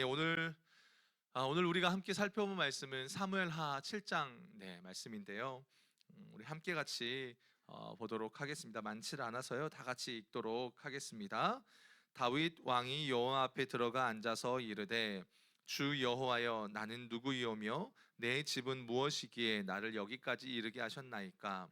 오늘 우리가 함께 살펴본 말씀은 사무엘하 7장 말씀인데요. 우리 함께 같이 보도록 하겠습니다. 많지 않아서요. 다 같이 읽도록 하겠습니다. 다윗 왕이 여호와 앞에 들어가 앉아서 이르되 주 여호와여, 나는 누구이오며 내 집은 무엇이기에 나를 여기까지 이르게 하셨나이까?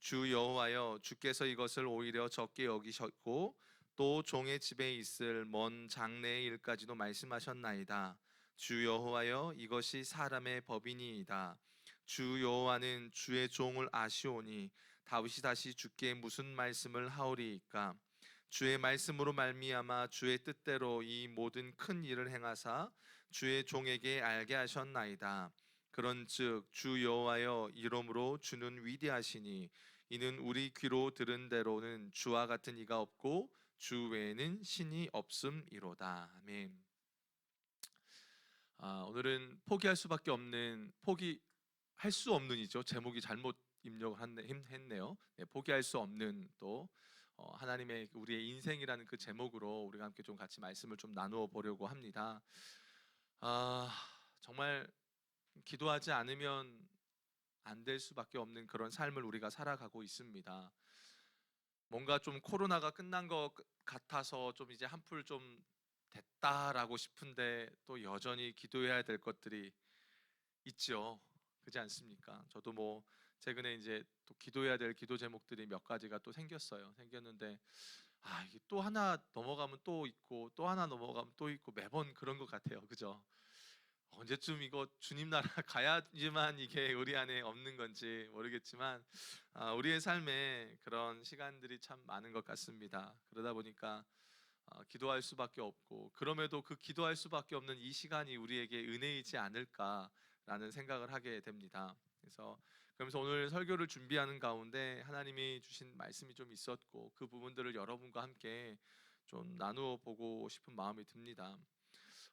주 여호와여, 주께서 이것을 오히려 적게 여기셨고 또 종의 집에 있을 먼 장래의 일까지도 말씀하셨나이다. 주 여호와여, 이것이 사람의 법이니이다. 주 여호와는 주의 종을 아시오니 다윗이 다시 주께 무슨 말씀을 하오리이까? 주의 말씀으로 말미암아 주의 뜻대로 이 모든 큰 일을 행하사 주의 종에게 알게 하셨나이다. 그런즉 주 여호와여, 이러므로 주는 위대하시니 이는 우리 귀로 들은 대로는 주와 같은 이가 없고 주 외에는 신이 없음이로다. 아멘. 오늘은 포기할 수밖에 없는, 포기할 수 없는이죠. 제목이 잘못 입력을 했네요. 포기할 수 없는, 또 하나님의 우리의 인생이라는 그 제목으로 우리가 함께 좀 같이 말씀을 좀 나누어 보려고 합니다. 아, 정말 기도하지 않으면 안 될 수밖에 없는 그런 삶을 우리가 살아가고 있습니다. 뭔가 좀 코로나가 끝난 것 같아서 좀 이제 한풀 좀 됐다라고 싶은데 또 여전히 기도해야 될 것들이 있죠. 그렇지 않습니까? 저도 뭐 최근에 이제 또 기도해야 될 기도 제목들이 몇 가지가 또 생겼는데 이게 또 하나 넘어가면 또 있고 또 하나 넘어가면 또 있고 매번 그런 것 같아요. 그죠? 언제쯤 이거 주님 나라 가야지만 이게 우리 안에 없는 건지 모르겠지만 우리의 삶에 그런 시간들이 참 많은 것 같습니다. 그러다 보니까 기도할 수밖에 없고, 그럼에도 그 기도할 수밖에 없는 이 시간이 우리에게 은혜이지 않을까라는 생각을 하게 됩니다. 그러면서 오늘 설교를 준비하는 가운데 하나님이 주신 말씀이 좀 있었고, 그 부분들을 여러분과 함께 좀 나누어 보고 싶은 마음이 듭니다.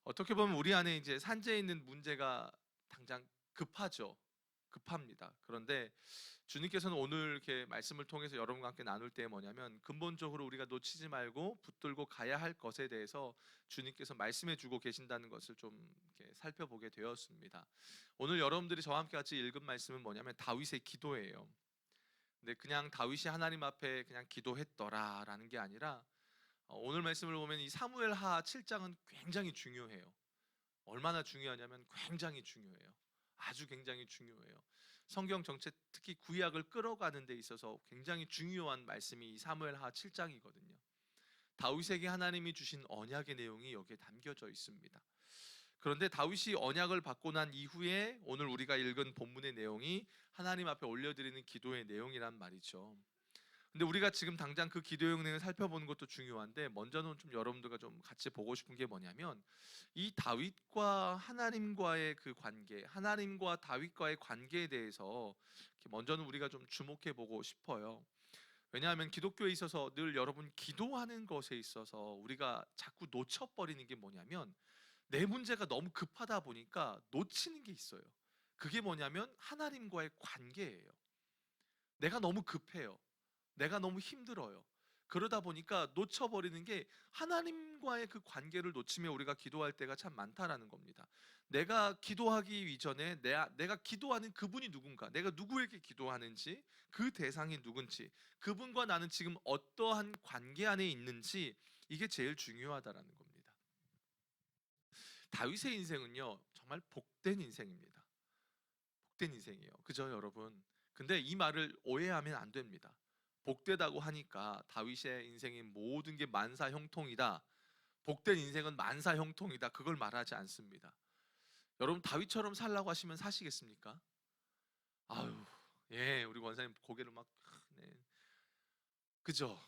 어떻게 보면 우리 안에 이제 산재해 있는 문제가 당장 급합니다. 그런데 주님께서는 오늘 이렇게 말씀을 통해서 여러분과 함께 나눌 때 뭐냐면, 근본적으로 우리가 놓치지 말고 붙들고 가야 할 것에 대해서 주님께서 말씀해 주고 계신다는 것을 좀 이렇게 살펴보게 되었습니다. 오늘 여러분들이 저와 함께 같이 읽은 말씀은 뭐냐면 다윗의 기도예요. 근데 그냥 다윗이 하나님 앞에 그냥 기도했더라라는 게 아니라, 오늘 말씀을 보면 이 사무엘하 7장은 굉장히 중요해요. 얼마나 중요하냐면 굉장히 중요해요. 아주 굉장히 중요해요. 성경 전체, 특히 구약을 끌어가는 데 있어서 굉장히 중요한 말씀이 이 사무엘하 7장이거든요. 다윗에게 하나님이 주신 언약의 내용이 여기에 담겨져 있습니다. 그런데 다윗이 언약을 받고 난 이후에 오늘 우리가 읽은 본문의 내용이 하나님 앞에 올려드리는 기도의 내용이란 말이죠. 근데 우리가 지금 당장 그 기도의 내용을 살펴보는 것도 중요한데, 먼저는 좀 여러분들과 좀 같이 보고 싶은 게 뭐냐면, 이 다윗과 하나님과의 그 관계, 하나님과 다윗과의 관계에 대해서 먼저는 우리가 좀 주목해 보고 싶어요. 왜냐하면 기독교에 있어서 늘 여러분, 기도하는 것에 있어서 우리가 자꾸 놓쳐버리는 게 뭐냐면, 내 문제가 너무 급하다 보니까 놓치는 게 있어요. 그게 뭐냐면 하나님과의 관계예요. 내가 너무 급해요. 내가 너무 힘들어요. 그러다 보니까 놓쳐버리는 게, 하나님과의 그 관계를 놓치면 우리가 기도할 때가 참 많다라는 겁니다. 내가 기도하기 이전에 내가 기도하는 그분이 누군가, 내가 누구에게 기도하는지, 그 대상이 누군지, 그분과 나는 지금 어떠한 관계 안에 있는지, 이게 제일 중요하다라는 겁니다. 다윗의 인생은요, 정말 복된 인생입니다. 복된 인생이에요. 그죠, 여러분? 근데 이 말을 오해하면 안 됩니다. 복되다고 하니까 다윗의 인생인 모든 게 만사형통이다, 복된 인생은 만사형통이다, 그걸 말하지 않습니다. 여러분, 다윗처럼 살라고 하시면 사시겠습니까? 아유, 예, 우리 원사님 고개를 막, 네. 그죠?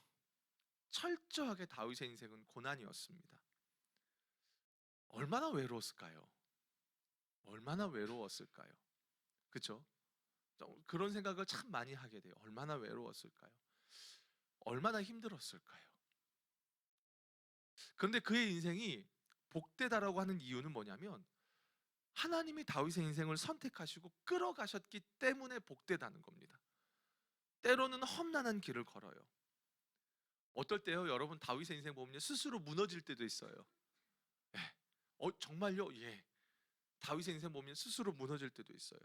철저하게 다윗의 인생은 고난이었습니다. 얼마나 외로웠을까요? 얼마나 외로웠을까요? 그죠? 그런 생각을 참 많이 하게 돼요. 얼마나 외로웠을까요? 얼마나 힘들었을까요? 그런데 그의 인생이 복되다라고 하는 이유는 뭐냐면, 하나님이 다윗의 인생을 선택하시고 끌어가셨기 때문에 복되다는 겁니다. 때로는 험난한 길을 걸어요. 어떨 때요, 여러분, 다윗의 인생 보면 스스로 무너질 때도 있어요. 예. 정말요? 예. 다윗의 인생 보면 스스로 무너질 때도 있어요.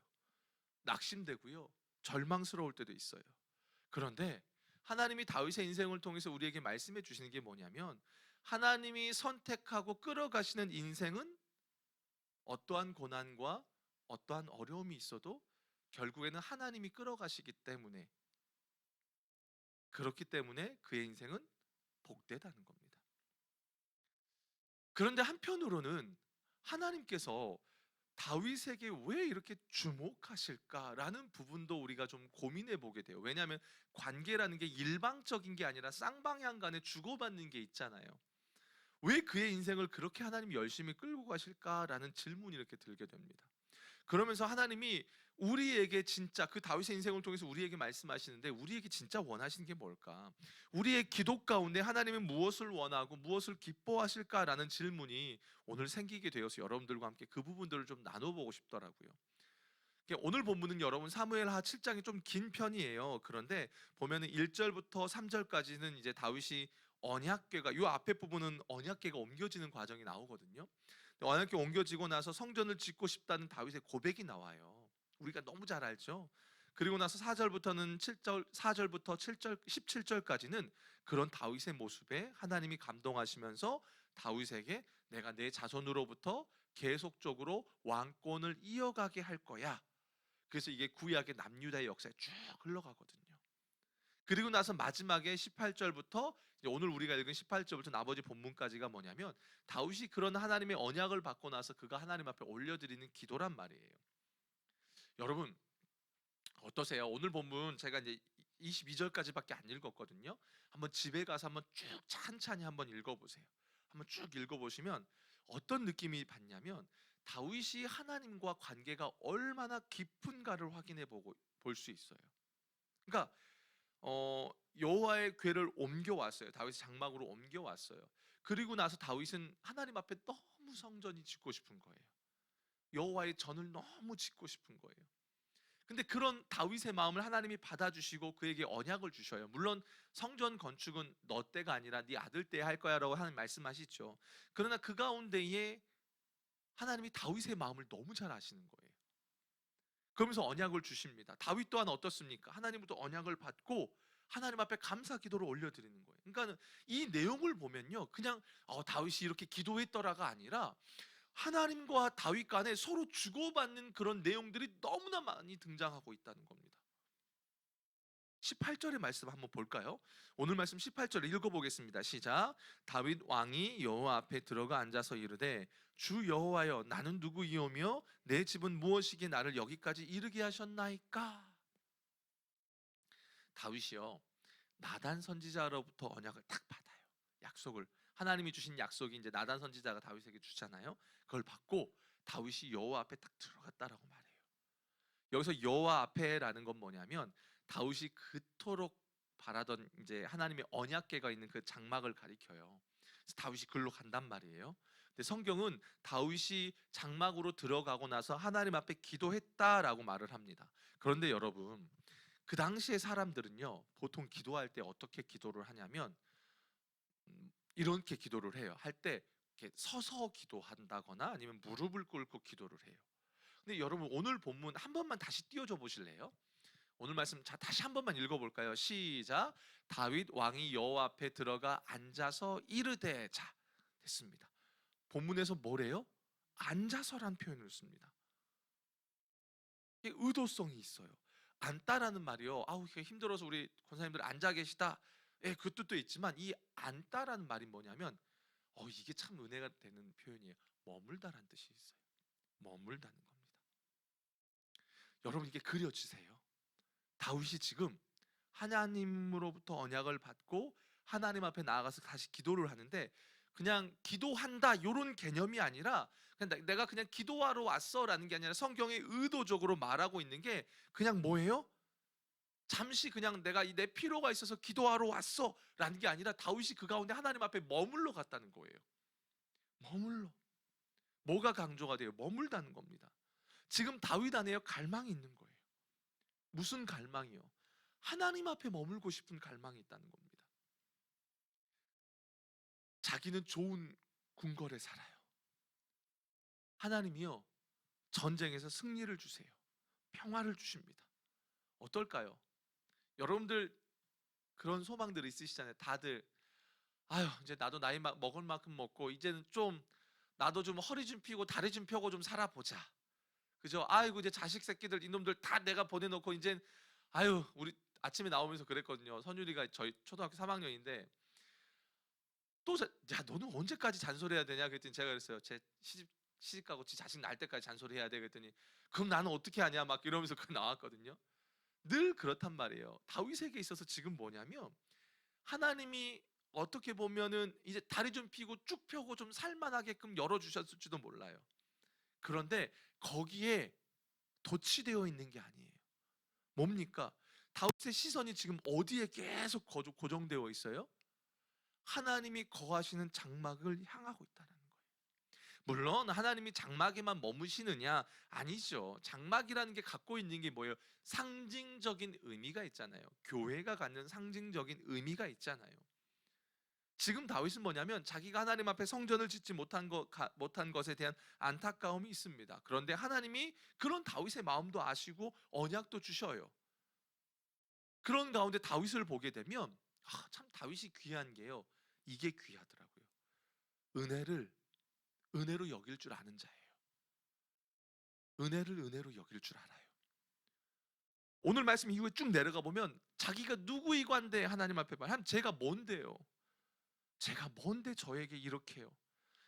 낙심되고요. 절망스러울 때도 있어요. 그런데 하나님이 다윗의 인생을 통해서 우리에게 말씀해 주시는 게 뭐냐면, 하나님이 선택하고 끌어가시는 인생은 어떠한 고난과 어떠한 어려움이 있어도 결국에는 하나님이 끌어가시기 때문에, 그렇기 때문에 그의 인생은 복되다는 겁니다. 그런데 한편으로는 하나님께서 다윗에게 왜 이렇게 주목하실까라는 부분도 우리가 좀 고민해 보게 돼요. 왜냐하면 관계라는 게 일방적인 게 아니라 쌍방향 간에 주고받는 게 있잖아요. 왜 그의 인생을 그렇게 하나님이 열심히 끌고 가실까라는 질문이 이렇게 들게 됩니다. 그러면서 하나님이 우리에게 진짜 그 다윗의 인생을 통해서 우리에게 말씀하시는데, 우리에게 진짜 원하시는 게 뭘까? 우리의 기도 가운데 하나님은 무엇을 원하고 무엇을 기뻐하실까라는 질문이 오늘 생기게 되어서 여러분들과 함께 그 부분들을 좀 나눠보고 싶더라고요. 오늘 본문은 여러분 사무엘하 7장이 좀 긴 편이에요. 그런데 보면은 1절부터 3절까지는 이제 다윗이 언약궤가, 요 앞에 부분은 언약궤가 옮겨지는 과정이 나오거든요. 언약궤 옮겨지고 나서 성전을 짓고 싶다는 다윗의 고백이 나와요. 우리가 너무 잘 알죠. 그리고 나서 4절부터는 7절 4절부터 7절 17절까지는 그런 다윗의 모습에 하나님이 감동하시면서 다윗에게 내가 내 자손으로부터 계속적으로 왕권을 이어가게 할 거야. 그래서 이게 구약의 남유다의 역사에 쭉 흘러가거든요. 그리고 나서 마지막에 18절부터 오늘 우리가 읽은 18절부터 나머지 본문까지가 뭐냐면, 다윗이 그런 하나님의 언약을 받고 나서 그가 하나님 앞에 올려드리는 기도란 말이에요. 여러분 어떠세요? 오늘 본문 제가 이제 22절까지밖에 안 읽었거든요. 한번 집에 가서 한번 쭉 찬찬히 한번 읽어보세요. 한번 쭉 읽어보시면 어떤 느낌이 받냐면, 다윗이 하나님과 관계가 얼마나 깊은가를 확인해 보고 볼 수 있어요. 그러니까 여호와의 궤를 옮겨왔어요. 다윗이 장막으로 옮겨왔어요. 그리고 나서 다윗은 하나님 앞에 너무 성전이 짓고 싶은 거예요. 여호와의 전을 너무 짓고 싶은 거예요. 근데 그런 다윗의 마음을 하나님이 받아주시고 그에게 언약을 주셔요. 물론 성전 건축은 너 때가 아니라 네 아들 때 할 거야라고 하나님 말씀하시죠. 그러나 그 가운데에 하나님이 다윗의 마음을 너무 잘 아시는 거예요. 그러면서 언약을 주십니다. 다윗 또한 어떻습니까? 하나님부터 언약을 받고 하나님 앞에 감사 기도를 올려드리는 거예요. 그러니까 이 내용을 보면요, 그냥 다윗이 이렇게 기도했더라가 아니라 하나님과 다윗 간에 서로 주고받는 그런 내용들이 너무나 많이 등장하고 있다는 겁니다. 18절의 말씀 한번 볼까요? 오늘 말씀 18절 읽어보겠습니다. 시작. 다윗 왕이 여호와 앞에 들어가 앉아서 이르되 주 여호와여, 나는 누구이오며 내 집은 무엇이기에 나를 여기까지 이르게 하셨나이까? 다윗이요, 나단 선지자로부터 언약을 딱 받아요. 약속을, 하나님이 주신 약속이 이제 나단 선지자가 다윗에게 주잖아요. 그걸 받고 다윗이 여호와 앞에 딱 들어갔다라고 말해요. 여기서 여호와 앞에라는 건 뭐냐면, 다윗이 그토록 바라던 이제 하나님의 언약궤가 있는 그 장막을 가리켜요. 그래서 다윗이 글로 간단 말이에요. 근데 성경은 다윗이 장막으로 들어가고 나서 하나님 앞에 기도했다라고 말을 합니다. 그런데 여러분, 그 당시의 사람들은요, 보통 기도할 때 어떻게 기도를 하냐면 이렇게 기도를 해요. 할 때 이렇게 서서 기도한다거나 아니면 무릎을 꿇고 기도를 해요. 근데 여러분 오늘 본문 한 번만 다시 띄워줘 보실래요? 오늘 말씀 자 다시 한 번만 읽어볼까요? 시작. 다윗 왕이 여호와 앞에 들어가 앉아서 이르되. 자, 됐습니다. 본문에서 뭐래요? 앉아서란 표현을 씁니다. 이게 의도성이 있어요. 앉다라는 말이요, 아우 이게 힘들어서 우리 권사님들 앉아 계시다, 예, 그 뜻도 있지만 이 앉다라는 말이 뭐냐면 이게 참 은혜가 되는 표현이에요. 머물다라는 뜻이 있어요. 머물다는 겁니다. 여러분 이게 그려지세요? 다윗이 지금 하나님으로부터 언약을 받고 하나님 앞에 나아가서 다시 기도를 하는데, 그냥 기도한다 요런 개념이 아니라 그냥 내가 그냥 기도하러 왔어라는 게 아니라 성경에 의도적으로 말하고 있는 게 그냥 뭐예요? 잠시 그냥 내가 내 필요가 있어서 기도하러 왔어라는 게 아니라 다윗이 그 가운데 하나님 앞에 머물러 갔다는 거예요. 머물러. 뭐가 강조가 돼요? 머물다는 겁니다. 지금 다윗 안에요 갈망이 있는 거예요. 무슨 갈망이요? 하나님 앞에 머물고 싶은 갈망이 있다는 겁니다. 자기는 좋은 궁궐에 살아요. 하나님이요, 전쟁에서 승리를 주세요. 평화를 주십니다. 어떨까요? 여러분들 그런 소망들 있으시잖아요. 다들 아유, 이제 나도 나이 먹을 만큼 먹고 이제는 좀 나도 좀 허리 좀 펴고 다리 좀 펴고 좀 살아보자. 그죠? 아이고, 이제 자식 새끼들 이놈들 다 내가 보내놓고 이젠 아유, 우리 아침에 나오면서 그랬거든요. 선율이가 저희 초등학교 3학년인데 또 야, 너는 언제까지 잔소리해야 되냐 그랬더니 제가 그랬어요. 제 시집 가고 지 자식 낳을 때까지 잔소리해야 돼 그랬더니 그럼 나는 어떻게 하냐 막 이러면서 그 나왔거든요. 늘 그렇단 말이에요. 다윗에게 있어서 지금 뭐냐면 하나님이 어떻게 보면은 이제 다리 좀 펴고 쭉 펴고 좀 살만하게끔 열어주셨을지도 몰라요. 그런데 거기에 도취되어 있는 게 아니에요. 뭡니까? 다윗의 시선이 지금 어디에 계속 고정되어 있어요? 하나님이 거하시는 장막을 향하고 있다는 거예요. 물론 하나님이 장막에만 머무시느냐? 아니죠. 장막이라는 게 갖고 있는 게 뭐예요? 상징적인 의미가 있잖아요. 교회가 갖는 상징적인 의미가 있잖아요. 지금 다윗은 뭐냐면 자기가 하나님 앞에 성전을 짓지 못한 것에 대한 안타까움이 있습니다. 그런데 하나님이 그런 다윗의 마음도 아시고 언약도 주셔요. 그런 가운데 다윗을 보게 되면 참 다윗이 귀한 게요, 이게 귀하더라고요. 은혜를 은혜로 여길 줄 아는 자예요. 은혜를 은혜로 여길 줄 알아요. 오늘 말씀 이후에 쭉 내려가 보면 자기가 누구이관데 하나님 앞에 말, 한 제가 뭔데요? 제가 뭔데 저에게 이렇게요?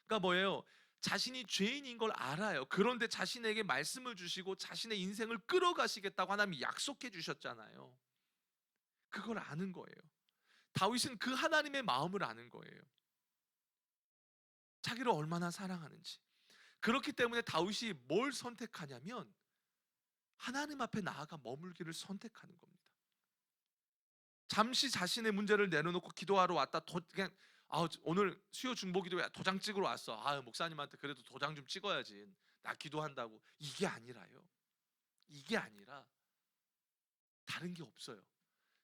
그러니까 뭐예요? 자신이 죄인인 걸 알아요. 그런데 자신에게 말씀을 주시고 자신의 인생을 끌어가시겠다고 하나님이 약속해 주셨잖아요. 그걸 아는 거예요. 다윗은 그 하나님의 마음을 아는 거예요. 자기를 얼마나 사랑하는지. 그렇기 때문에 다윗이 뭘 선택하냐면 하나님 앞에 나아가 머물기를 선택하는 겁니다. 잠시 자신의 문제를 내려놓고 기도하러 왔다. 그냥 오늘 수요 중보기도에 도장 찍으러 왔어. 목사님한테 그래도 도장 좀 찍어야지. 나 기도한다고. 이게 아니라요. 이게 아니라 다른 게 없어요.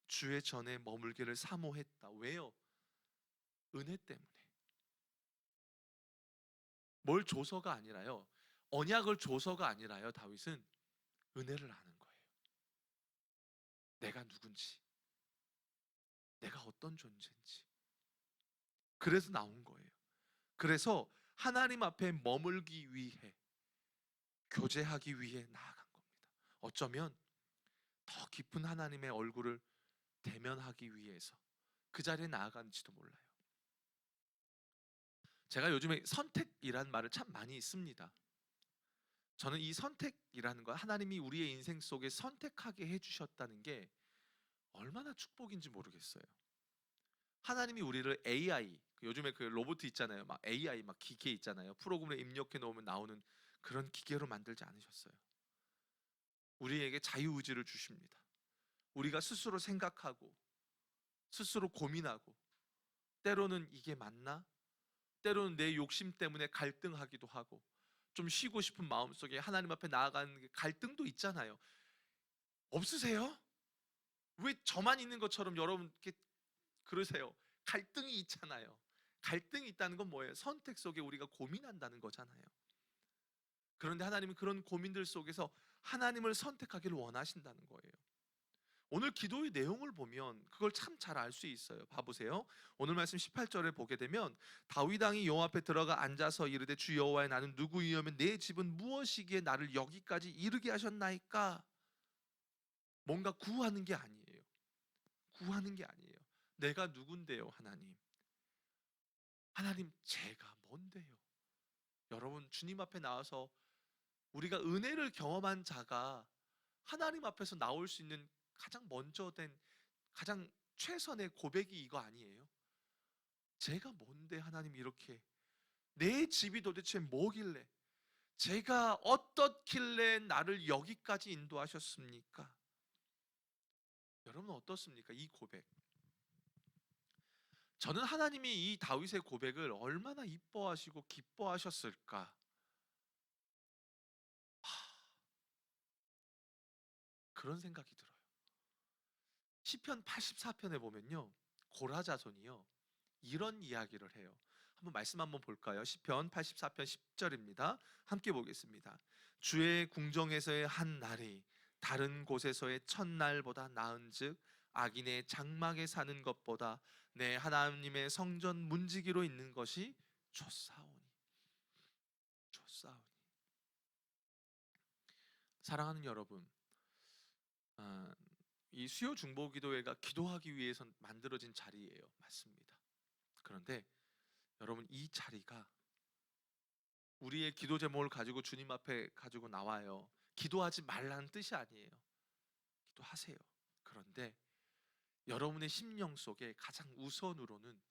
주의 전에 머물기를 사모했다. 왜요? 은혜 때문에. 뭘 줘서가 아니라요. 언약을 줘서가 아니라요. 다윗은 은혜를 아는 거예요. 내가 누군지, 내가 어떤 존재인지. 그래서 나온 거예요. 그래서 하나님 앞에 머물기 위해, 교제하기 위해 나아간 겁니다. 어쩌면 더 깊은 하나님의 얼굴을 대면하기 위해서 그 자리에 나아간지도 몰라요. 제가 요즘에 선택이란 말을 참 많이 씁니다. 저는 이 선택이라는 거, 하나님이 우리의 인생 속에 선택하게 해주셨다는 게 얼마나 축복인지 모르겠어요. 하나님이 우리를 AI, 요즘에 그 로봇 있잖아요. 막 AI 막 기계 있잖아요. 프로그램에 입력해 놓으면 나오는 그런 기계로 만들지 않으셨어요. 우리에게 자유의지를 주십니다. 우리가 스스로 생각하고 스스로 고민하고, 때로는 이게 맞나? 때로는 내 욕심 때문에 갈등하기도 하고, 좀 쉬고 싶은 마음속에 하나님 앞에 나아가는 갈등도 있잖아요. 없으세요? 왜 저만 있는 것처럼 여러분 이렇게 그러세요? 갈등이 있잖아요. 갈등이 있다는 건 뭐예요? 선택 속에 우리가 고민한다는 거잖아요. 그런데 하나님은 그런 고민들 속에서 하나님을 선택하기를 원하신다는 거예요. 오늘 기도의 내용을 보면 그걸 참 잘 알 수 있어요. 봐보세요. 오늘 말씀 18절에 보게 되면 다윗 왕이 여호와 앞에 들어가 앉아서 이르되 주 여호와여, 나는 누구이오며 내 집은 무엇이기에 나를 여기까지 이르게 하셨나이까? 뭔가 구하는 게 아니에요. 구하는 게 아니에요. 내가 누군데요, 하나님? 하나님, 제가 뭔데요? 여러분, 주님 앞에 나와서 우리가 은혜를 경험한 자가 하나님 앞에서 나올 수 있는 가장 먼저 된, 가장 최선의 고백이 이거 아니에요? 제가 뭔데 하나님 이렇게, 내 집이 도대체 뭐길래, 제가 어떻길래 나를 여기까지 인도하셨습니까? 여러분 어떻습니까? 이 고백. 저는 하나님이 이 다윗의 고백을 얼마나 이뻐하시고 기뻐하셨을까? 그런 생각이 들어요. 시편 84편에 보면요, 고라 자손이요, 이런 이야기를 해요. 한번 말씀 한번 볼까요? 시편 84편 10절입니다. 함께 보겠습니다. 주의 궁정에서의 한 날이 다른 곳에서의 첫날보다 나은즉 악인의 장막에 사는 것보다 내 하나님의 성전 문지기로 있는 것이 좋사오니. 좋사오니. 사랑하는 여러분, 아, 이 수요 중보기도회가 기도하기 위해서 만들어진 자리예요. 맞습니다. 그런데 여러분, 이 자리가 우리의 기도 제목을 가지고 주님 앞에 가지고 나와요. 기도하지 말라는 뜻이 아니에요. 기도하세요. 그런데 여러분의 심령 속에 가장 우선으로는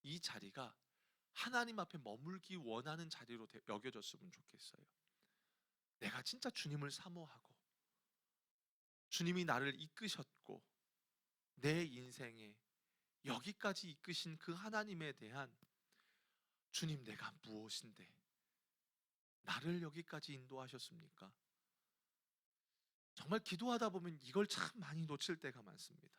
이 자리가 하나님 앞에 머물기 원하는 자리로 여겨졌으면 좋겠어요. 내가 진짜 주님을 사모하고 주님이 나를 이끄셨고 내 인생에 여기까지 이끄신 그 하나님에 대한, 주님 내가 무엇인데 나를 여기까지 인도하셨습니까? 정말 기도하다 보면 이걸 참 많이 놓칠 때가 많습니다.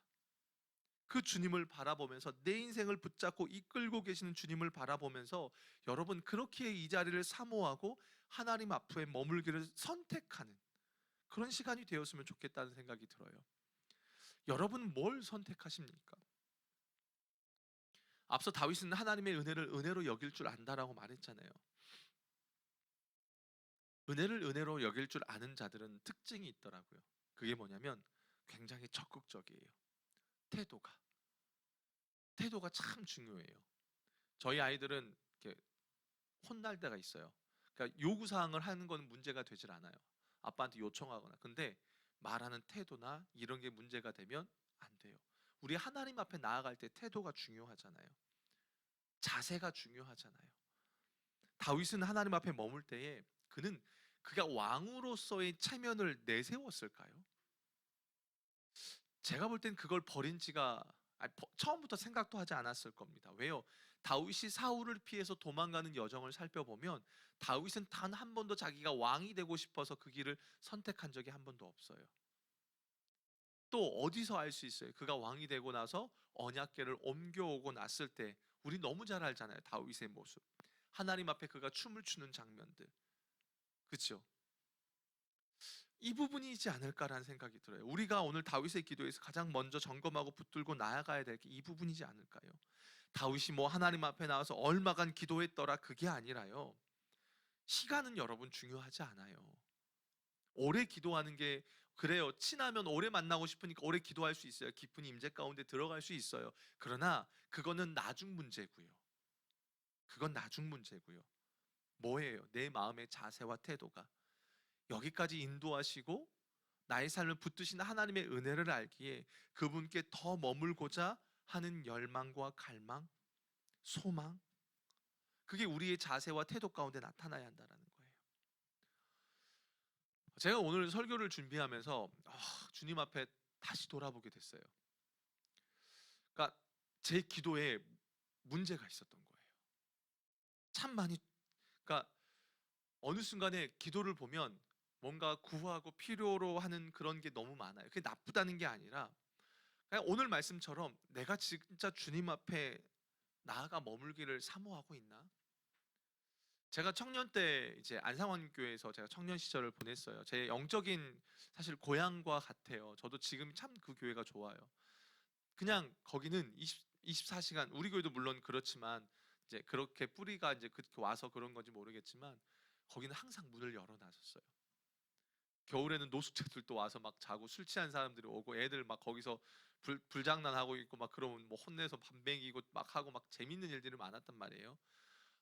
그 주님을 바라보면서 내 인생을 붙잡고 이끌고 계시는 주님을 바라보면서 여러분 그렇게 이 자리를 사모하고 하나님 앞에 머물기를 선택하는 그런 시간이 되었으면 좋겠다는 생각이 들어요. 여러분 뭘 선택하십니까? 앞서 다윗은 하나님의 은혜를 은혜로 여길 줄 안다라고 말했잖아요. 은혜를 은혜로 여길 줄 아는 자들은 특징이 있더라고요. 그게 뭐냐면 굉장히 적극적이에요. 태도가. 태도가 참 중요해요. 저희 아이들은 이렇게 혼날 때가 있어요. 그러니까 요구 사항을 하는 건 문제가 되질 않아요. 아빠한테 요청하거나. 근데 말하는 태도나 이런 게 문제가 되면 안 돼요. 우리 하나님 앞에 나아갈 때 태도가 중요하잖아요. 자세가 중요하잖아요. 다윗은 하나님 앞에 머물 때에 그가 왕으로서의 체면을 내세웠을까요? 제가 볼 땐 그걸 버린 지가 처음부터 생각도 하지 않았을 겁니다. 왜요? 다윗이 사울을 피해서 도망가는 여정을 살펴보면 다윗은 단 한 번도 자기가 왕이 되고 싶어서 그 길을 선택한 적이 한 번도 없어요. 또 어디서 알 수 있어요? 그가 왕이 되고 나서 언약궤를 옮겨오고 났을 때 우리 너무 잘 알잖아요. 다윗의 모습. 하나님 앞에 그가 춤을 추는 장면들. 그렇죠? 이 부분이지 않을까라는 생각이 들어요. 우리가 오늘 다윗의 기도에서 가장 먼저 점검하고 붙들고 나아가야 될 게 이 부분이지 않을까요? 다윗이 뭐 하나님 앞에 나와서 얼마간 기도했더라 그게 아니라요. 시간은 여러분 중요하지 않아요. 오래 기도하는 게, 그래요. 친하면 오래 만나고 싶으니까 오래 기도할 수 있어요. 깊은 임재 가운데 들어갈 수 있어요. 그러나 그거는 나중 문제고요. 그건 나중 문제고요. 뭐예요? 내 마음의 자세와 태도가 여기까지 인도하시고 나의 삶을 붙드신 하나님의 은혜를 알기에 그분께 더 머물고자 하는 열망과 갈망, 소망, 그게 우리의 자세와 태도 가운데 나타나야 한다는 거예요. 제가 오늘 설교를 준비하면서 주님 앞에 다시 돌아보게 됐어요. 그러니까 제 기도에 문제가 있었던 거예요. 참 많이. 그러니까 어느 순간에 기도를 보면 뭔가 구하고 필요로 하는 그런 게 너무 많아요. 그게 나쁘다는 게 아니라 그냥 오늘 말씀처럼 내가 진짜 주님 앞에 나아가 머물기를 사모하고 있나? 제가 청년 때 이제 안상원 교회에서 제가 청년 시절을 보냈어요. 제 영적인 사실 고향과 같아요. 저도 지금 참 그 교회가 좋아요. 그냥 거기는 24시간, 우리 교회도 물론 그렇지만 이제 그렇게 뿌리가 이제 그렇게 와서 그런 건지 모르겠지만 거기는 항상 문을 열어놨었어요. 겨울에는 노숙자들도 와서 막 자고, 술 취한 사람들이 오고 애들 막 거기서 불장난하고 있고 막 그러면 뭐 혼내서 밥 먹이고 막 하고 막 재밌는 일들이 많았단 말이에요.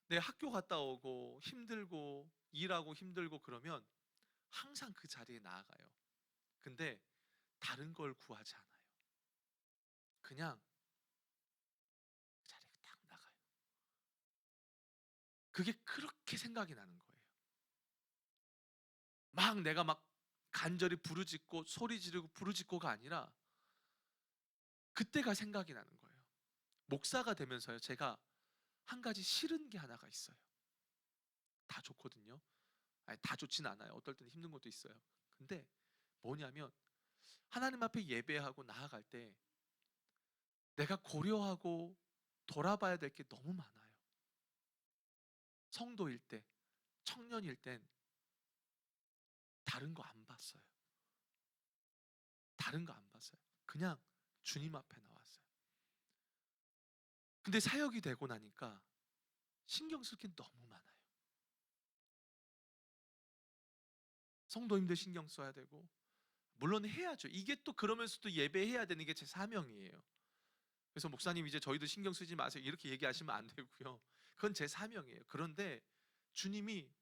내 학교 갔다 오고 힘들고 일하고 힘들고 그러면 항상 그 자리에 나아가요. 근데 다른 걸 구하지 않아요. 그냥 그 자리에 딱 나가요. 그게 그렇게 생각이 나는 거예요. 막 내가 막 간절히 부르짖고 소리 지르고 부르짖고가 아니라 그때가 생각이 나는 거예요. 목사가 되면서요, 제가 한 가지 싫은 게 하나가 있어요. 다 좋거든요. 아니, 다 좋진 않아요. 어떨 때는 힘든 것도 있어요. 근데 뭐냐면 하나님 앞에 예배하고 나아갈 때 내가 고려하고 돌아봐야 될 게 너무 많아요. 성도일 때, 청년일 땐 다른 거 안 봤어요. 다른 거 안 봤어요. 그냥 주님 앞에 나왔어요. 근데 사역이 되고 나니까 신경 쓸 게 너무 많아요. 성도님들 신경 써야 되고, 물론 해야죠. 이게 또 그러면서도 예배해야 되는 게 제 사명이에요. 그래서 목사님 이제 저희도 신경 쓰지 마세요, 이렇게 얘기하시면 안 되고요. 그건 제 사명이에요. 그런데 주님이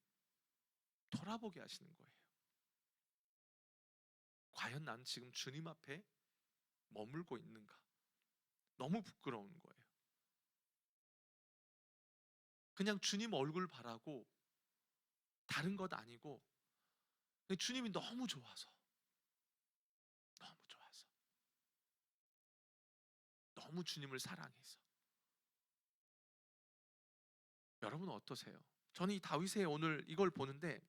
돌아보게 하시는 거예요. 과연 난 지금 주님 앞에 머물고 있는가? 너무 부끄러운 거예요. 그냥 주님 얼굴 바라고 다른 것 아니고 주님이 너무 좋아서, 너무 좋아서, 너무 주님을 사랑해서. 여러분 어떠세요? 저는 이 다윗의 오늘 이걸 보는데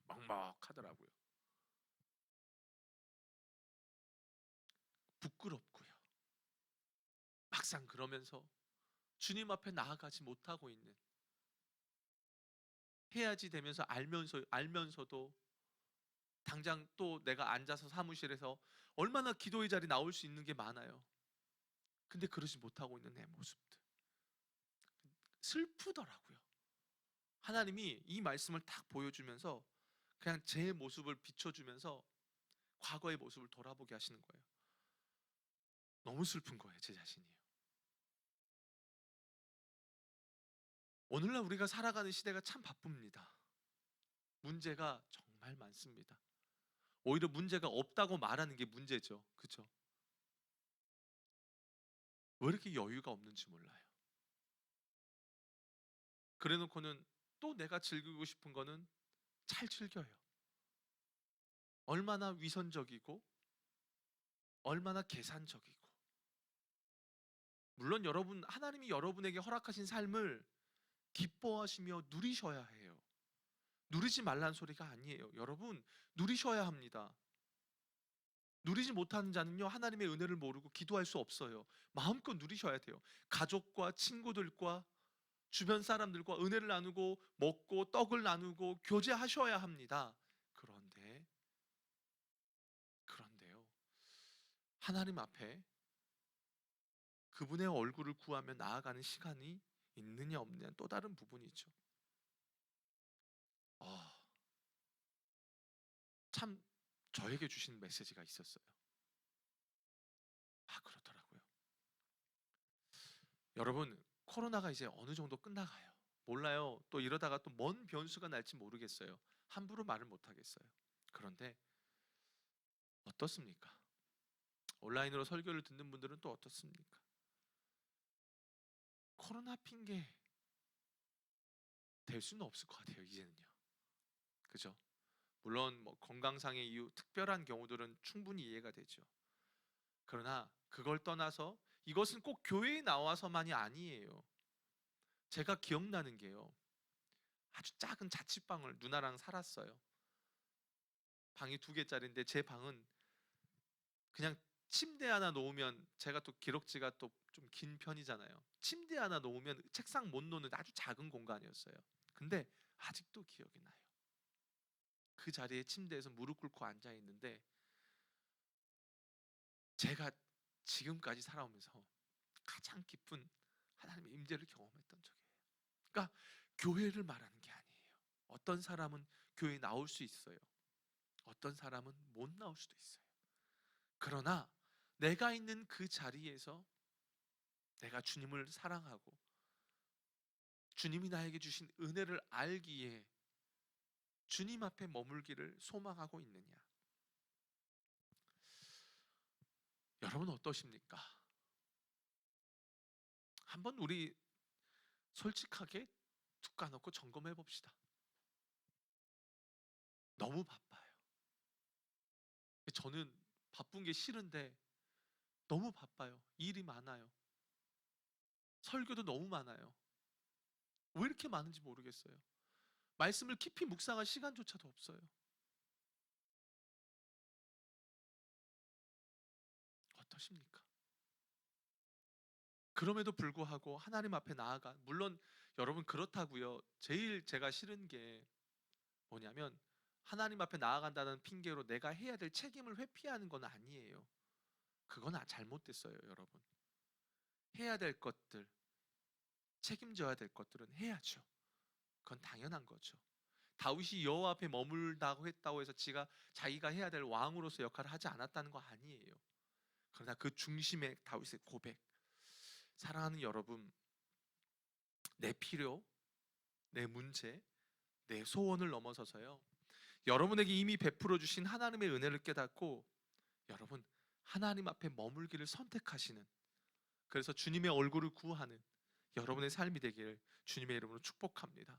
먹먹하더라고요. 부끄럽고요. 막상 그러면서 주님 앞에 나아가지 못하고 있는, 해야지 되면서 알면서도 당장 또 내가 앉아서 사무실에서 얼마나 기도의 자리 나올 수 있는 게 많아요. 근데 그러지 못하고 있는 내 모습들 슬프더라고요. 하나님이 이 말씀을 딱 보여주면서 그냥 제 모습을 비춰주면서 과거의 모습을 돌아보게 하시는 거예요. 너무 슬픈 거예요, 제 자신이요. 오늘날 우리가 살아가는 시대가 참 바쁩니다. 문제가 정말 많습니다. 오히려 문제가 없다고 말하는 게 문제죠. 그렇죠? 왜 이렇게 여유가 없는지 몰라요. 그래 놓고는 또 내가 즐기고 싶은 거는 잘 즐겨요. 얼마나 위선적이고 얼마나 계산적이고. 물론 여러분, 하나님이 여러분에게 허락하신 삶을 기뻐하시며 누리셔야 해요. 누리지 말란 소리가 아니에요. 여러분, 누리셔야 합니다. 누리지 못하는 자는요, 하나님의 은혜를 모르고 기도할 수 없어요. 마음껏 누리셔야 돼요. 가족과 친구들과 주변 사람들과 은혜를 나누고 먹고 떡을 나누고 교제하셔야 합니다. 그런데요, 하나님 앞에 그분의 얼굴을 구하며 나아가는 시간이 있느냐 없느냐 또 다른 부분이죠. 아, 참 저에게 주신 메시지가 있었어요. 그렇더라고요. 여러분, 코로나가 이제 어느 정도 끝나가요. 몰라요. 또 이러다가 또 뭔 변수가 날지 모르겠어요. 함부로 말을 못 하겠어요. 그런데 어떻습니까? 온라인으로 설교를 듣는 분들은 또 어떻습니까? 코로나 핑계 될 수는 없을 것 같아요, 이제는요. 그죠? 물론 뭐 건강상의 이유, 특별한 경우들은 충분히 이해가 되죠. 그러나 그걸 떠나서 이것은 꼭 교회에 나와서만이 아니에요. 제가 기억나는 게요, 아주 작은 자취방을 누나랑 살았어요. 방이 2개짜리인데 제 방은 그냥 침대 하나 놓으면, 제가 또 기럭지가 또 좀 긴 편이잖아요. 침대 하나 놓으면 책상 못 놓는 아주 작은 공간이었어요. 근데 아직도 기억이 나요. 그 자리에 침대에서 무릎 꿇고 앉아 있는데 제가 지금까지 살아오면서 가장 깊은 하나님의 임재를 경험했던 적이에요. 그러니까 교회를 말하는 게 아니에요. 어떤 사람은 교회에 나올 수 있어요. 어떤 사람은 못 나올 수도 있어요. 그러나 내가 있는 그 자리에서 내가 주님을 사랑하고 주님이 나에게 주신 은혜를 알기에 주님 앞에 머물기를 소망하고 있느냐? 여러분 어떠십니까? 한번 우리 솔직하게 툭 까놓고 점검해 봅시다. 너무 바빠요. 저는 바쁜 게 싫은데 너무 바빠요. 일이 많아요. 설교도 너무 많아요. 왜 이렇게 많은지 모르겠어요. 말씀을 깊이 묵상할 시간조차도 없어요. 어떠십니까? 그럼에도 불구하고 하나님 앞에 나아가, 물론 여러분 그렇다고요. 제일 제가 싫은 게 뭐냐면 하나님 앞에 나아간다는 핑계로 내가 해야 될 책임을 회피하는 건 아니에요. 그건 잘못됐어요, 여러분. 해야 될 것들, 책임져야 될 것들은 해야죠. 그건 당연한 거죠. 다윗이 여호와 앞에 머물다고 했다고 해서 자기가 해야 될 왕으로서 역할을 하지 않았다는 거 아니에요. 그러나 그 중심에 다윗의 고백. 사랑하는 여러분, 내 필요, 내 문제, 내 소원을 넘어서서요. 여러분에게 이미 베풀어 주신 하나님의 은혜를 깨닫고 여러분 하나님 앞에 머물기를 선택하시는, 그래서 주님의 얼굴을 구하는 여러분의 삶이 되기를 주님의 이름으로 축복합니다.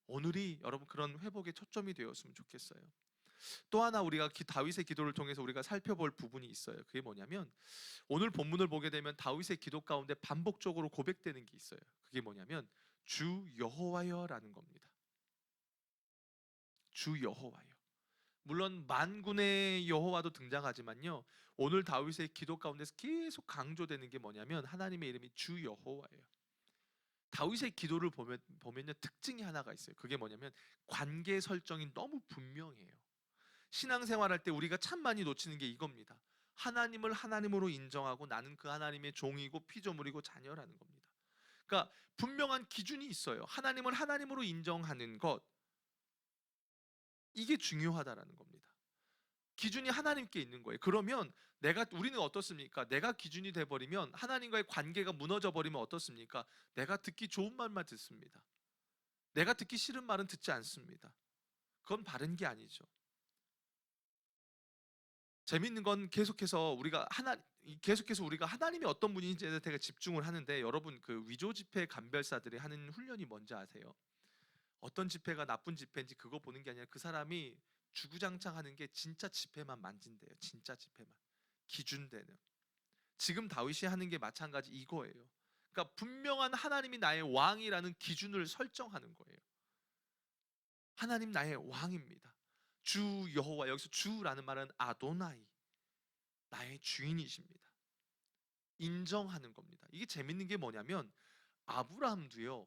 오늘이 여러분 그런 회복의 초점이 되었으면 좋겠어요. 또 하나 우리가 다윗의 기도를 통해서 우리가 살펴볼 부분이 있어요. 그게 뭐냐면 오늘 본문을 보게 되면 다윗의 기도 가운데 반복적으로 고백되는 게 있어요. 그게 뭐냐면 주 여호와여라는 겁니다. 주 여호와여. 물론 만군의 여호와도 등장하지만요, 오늘 다윗의 기도 가운데서 계속 강조되는 게 뭐냐면 하나님의 이름이 주 여호와예요. 다윗의 기도를 보면요, 특징이 하나가 있어요. 그게 뭐냐면 관계 설정이 너무 분명해요. 신앙생활할 때 우리가 참 많이 놓치는 게 이겁니다. 하나님을 하나님으로 인정하고 나는 그 하나님의 종이고 피조물이고 자녀라는 겁니다. 그러니까 분명한 기준이 있어요. 하나님을 하나님으로 인정하는 것, 이게 중요하다라는 겁니다. 기준이 하나님께 있는 거예요. 그러면 우리는 어떻습니까? 내가 기준이 돼 버리면, 하나님과의 관계가 무너져 버리면 어떻습니까? 내가 듣기 좋은 말만 듣습니다. 내가 듣기 싫은 말은 듣지 않습니다. 그건 바른 게 아니죠. 재밌는 건 계속해서 우리가 하나님이 어떤 분인지에 대해 집중을 하는데, 여러분 그 위조 지폐 감별사들이 하는 훈련이 뭔지 아세요? 어떤 지폐가 나쁜 지폐인지 그거 보는 게 아니라 그 사람이 주구장창 하는 게 진짜 지폐만 만진대요. 진짜 지폐만. 기준되는. 지금 다윗이 하는 게 마찬가지 이거예요. 그러니까 분명한 하나님이 나의 왕이라는 기준을 설정하는 거예요. 하나님 나의 왕입니다. 주 여호와, 여기서 주라는 말은 아도나이, 나의 주인이십니다. 인정하는 겁니다. 이게 재밌는 게 뭐냐면 아브라함도요,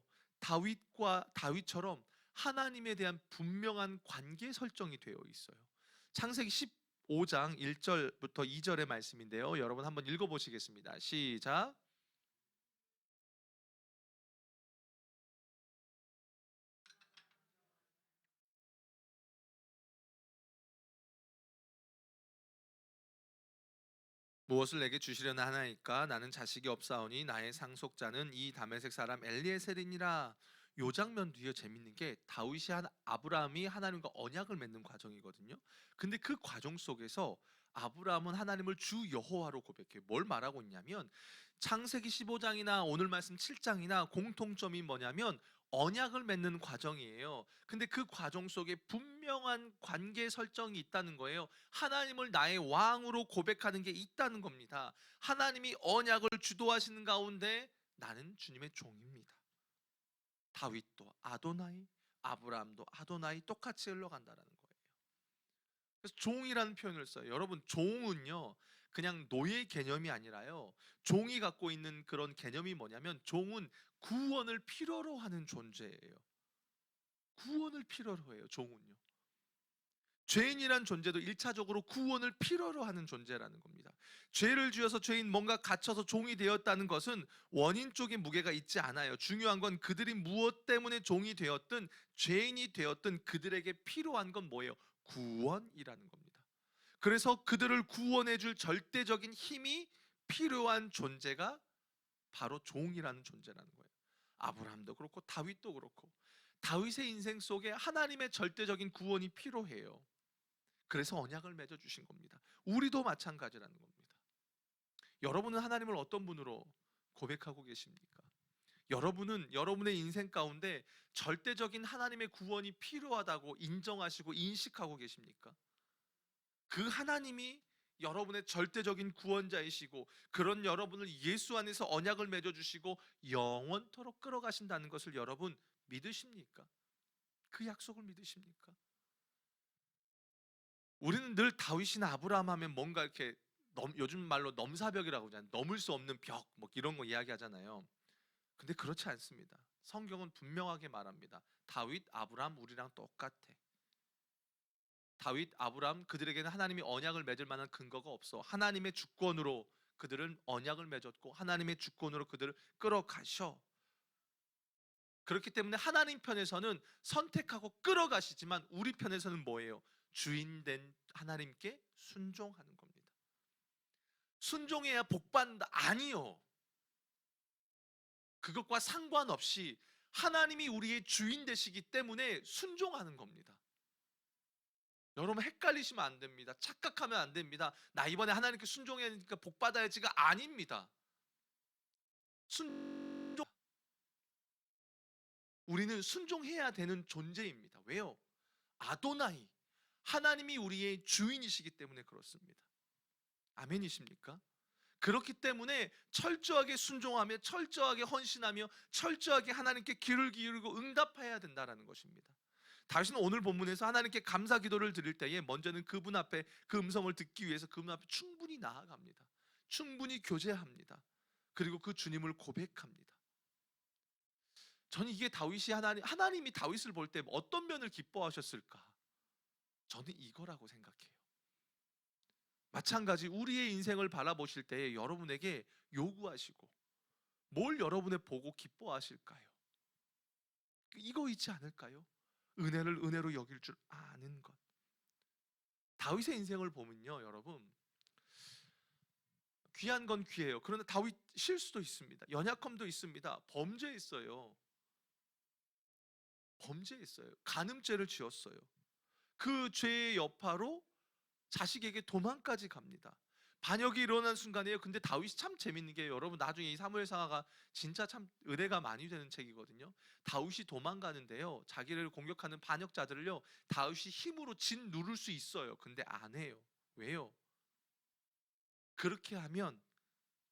다윗처럼 하나님에 대한 분명한 관계 설정이 되어 있어요. 창세기 15장 1절부터 2절의 말씀인데요. 여러분 한번 읽어보시겠습니다. 시작. 무엇을 내게 주시려나 하나이까? 나는 자식이 없사오니 나의 상속자는 이 다메섹 사람 엘리에셀이니라. 요 장면 뒤에 재밌는 게 아브라함이 하나님과 언약을 맺는 과정이거든요. 근데 그 과정 속에서 아브라함은 하나님을 주 여호와로 고백해요. 뭘 말하고 있냐면 창세기 15장이나 오늘 말씀 7장이나 공통점이 뭐냐면 언약을 맺는 과정이에요. 근데 그 과정 속에 분명한 관계 설정이 있다는 거예요. 하나님을 나의 왕으로 고백하는 게 있다는 겁니다. 하나님이 언약을 주도하시는 가운데 나는 주님의 종입니다. 다윗도 아도나이, 아브라함도 아도나이, 똑같이 흘러간다라는 거예요. 그래서 종이라는 표현을 써요. 여러분 종은요, 그냥 노예 개념이 아니라요, 종이 갖고 있는 그런 개념이 뭐냐면 종은 구원을 필요로 하는 존재예요. 구원을 필요로 해요, 종은요. 죄인이란 존재도 1차적으로 구원을 필요로 하는 존재라는 겁니다. 죄를 지어서 뭔가 갇혀서 종이 되었다는 것은 원인 쪽에 무게가 있지 않아요. 중요한 건 그들이 무엇 때문에 종이 되었든 죄인이 되었든 그들에게 필요한 건 뭐예요? 구원이라는 겁니다. 그래서 그들을 구원해 줄 절대적인 힘이 필요한 존재가 바로 종이라는 존재라는 거예요. 아브라함도 그렇고 다윗도 그렇고 다윗의 인생 속에 하나님의 절대적인 구원이 필요해요. 그래서 언약을 맺어 주신 겁니다. 우리도 마찬가지라는 겁니다. 여러분은 하나님을 어떤 분으로 고백하고 계십니까? 여러분은 여러분의 인생 가운데 절대적인 하나님의 구원이 필요하다고 인정하시고 인식하고 계십니까? 그 하나님이 여러분의 절대적인 구원자이시고 그런 여러분을 예수 안에서 언약을 맺어 주시고 영원토록 끌어가신다는 것을 여러분 믿으십니까? 그 약속을 믿으십니까? 우리는 늘 다윗이나 아브라함 하면 뭔가 이렇게 요즘 말로 넘사벽이라고 하잖아요. 넘을 수 없는 벽, 뭐 이런 거 이야기하잖아요. 근데 그렇지 않습니다. 성경은 분명하게 말합니다. 다윗, 아브라함 우리랑 똑같아. 다윗, 아브라함 그들에게는 하나님이 언약을 맺을 만한 근거가 없어. 하나님의 주권으로 그들은 언약을 맺었고 하나님의 주권으로 그들을 끌어가셔. 그렇기 때문에 하나님 편에서는 선택하고 끌어가시지만 우리 편에서는 뭐예요? 주인된 하나님께 순종하는 겁니다. 순종해야 복받는다? 아니요. 그것과 상관없이 하나님이 우리의 주인 되시기 때문에 순종하는 겁니다. 여러분 헷갈리시면 안 됩니다. 착각하면 안 됩니다. 나 이번에 하나님께 순종해야 하니까 복 받아야지가 아닙니다. 순종 우리는 순종해야 되는 존재입니다. 왜요? 아도나이 하나님이 우리의 주인이시기 때문에 그렇습니다. 아멘이십니까? 그렇기 때문에 철저하게 순종하며 철저하게 헌신하며 철저하게 하나님께 귀를 기울이고 응답해야 된다는 것입니다. 다윗은 오늘 본문에서 하나님께 감사 기도를 드릴 때에 먼저는 그분 앞에 그 음성을 듣기 위해서 그분 앞에 충분히 나아갑니다. 충분히 교제합니다. 그리고 그 주님을 고백합니다. 저는 이게 다윗이 하나님이 다윗을 볼 때 어떤 면을 기뻐하셨을까? 저는 이거라고 생각해요. 마찬가지 우리의 인생을 바라보실 때에 여러분에게 요구하시고 뭘 여러분의 보고 기뻐하실까요? 이거 있지 않을까요? 은혜를 은혜로 여길 줄 아는 것. 다윗의 인생을 보면요, 여러분 귀한 건 귀해요. 그러나 다윗 실수도 있습니다. 연약함도 있습니다. 범죄했어요. 범죄했어요. 간음죄를 지었어요. 그 죄의 여파로 자식에게 도망까지 갑니다. 반역이 일어난 순간이에요. 근데 다윗이 참 재밌는 게 여러분 나중에 이 사무엘상하가 진짜 참 은혜가 많이 되는 책이거든요. 다윗이 도망가는데요. 자기를 공격하는 반역자들을요. 다윗이 힘으로 진 누를 수 있어요. 근데 안 해요. 왜요? 그렇게 하면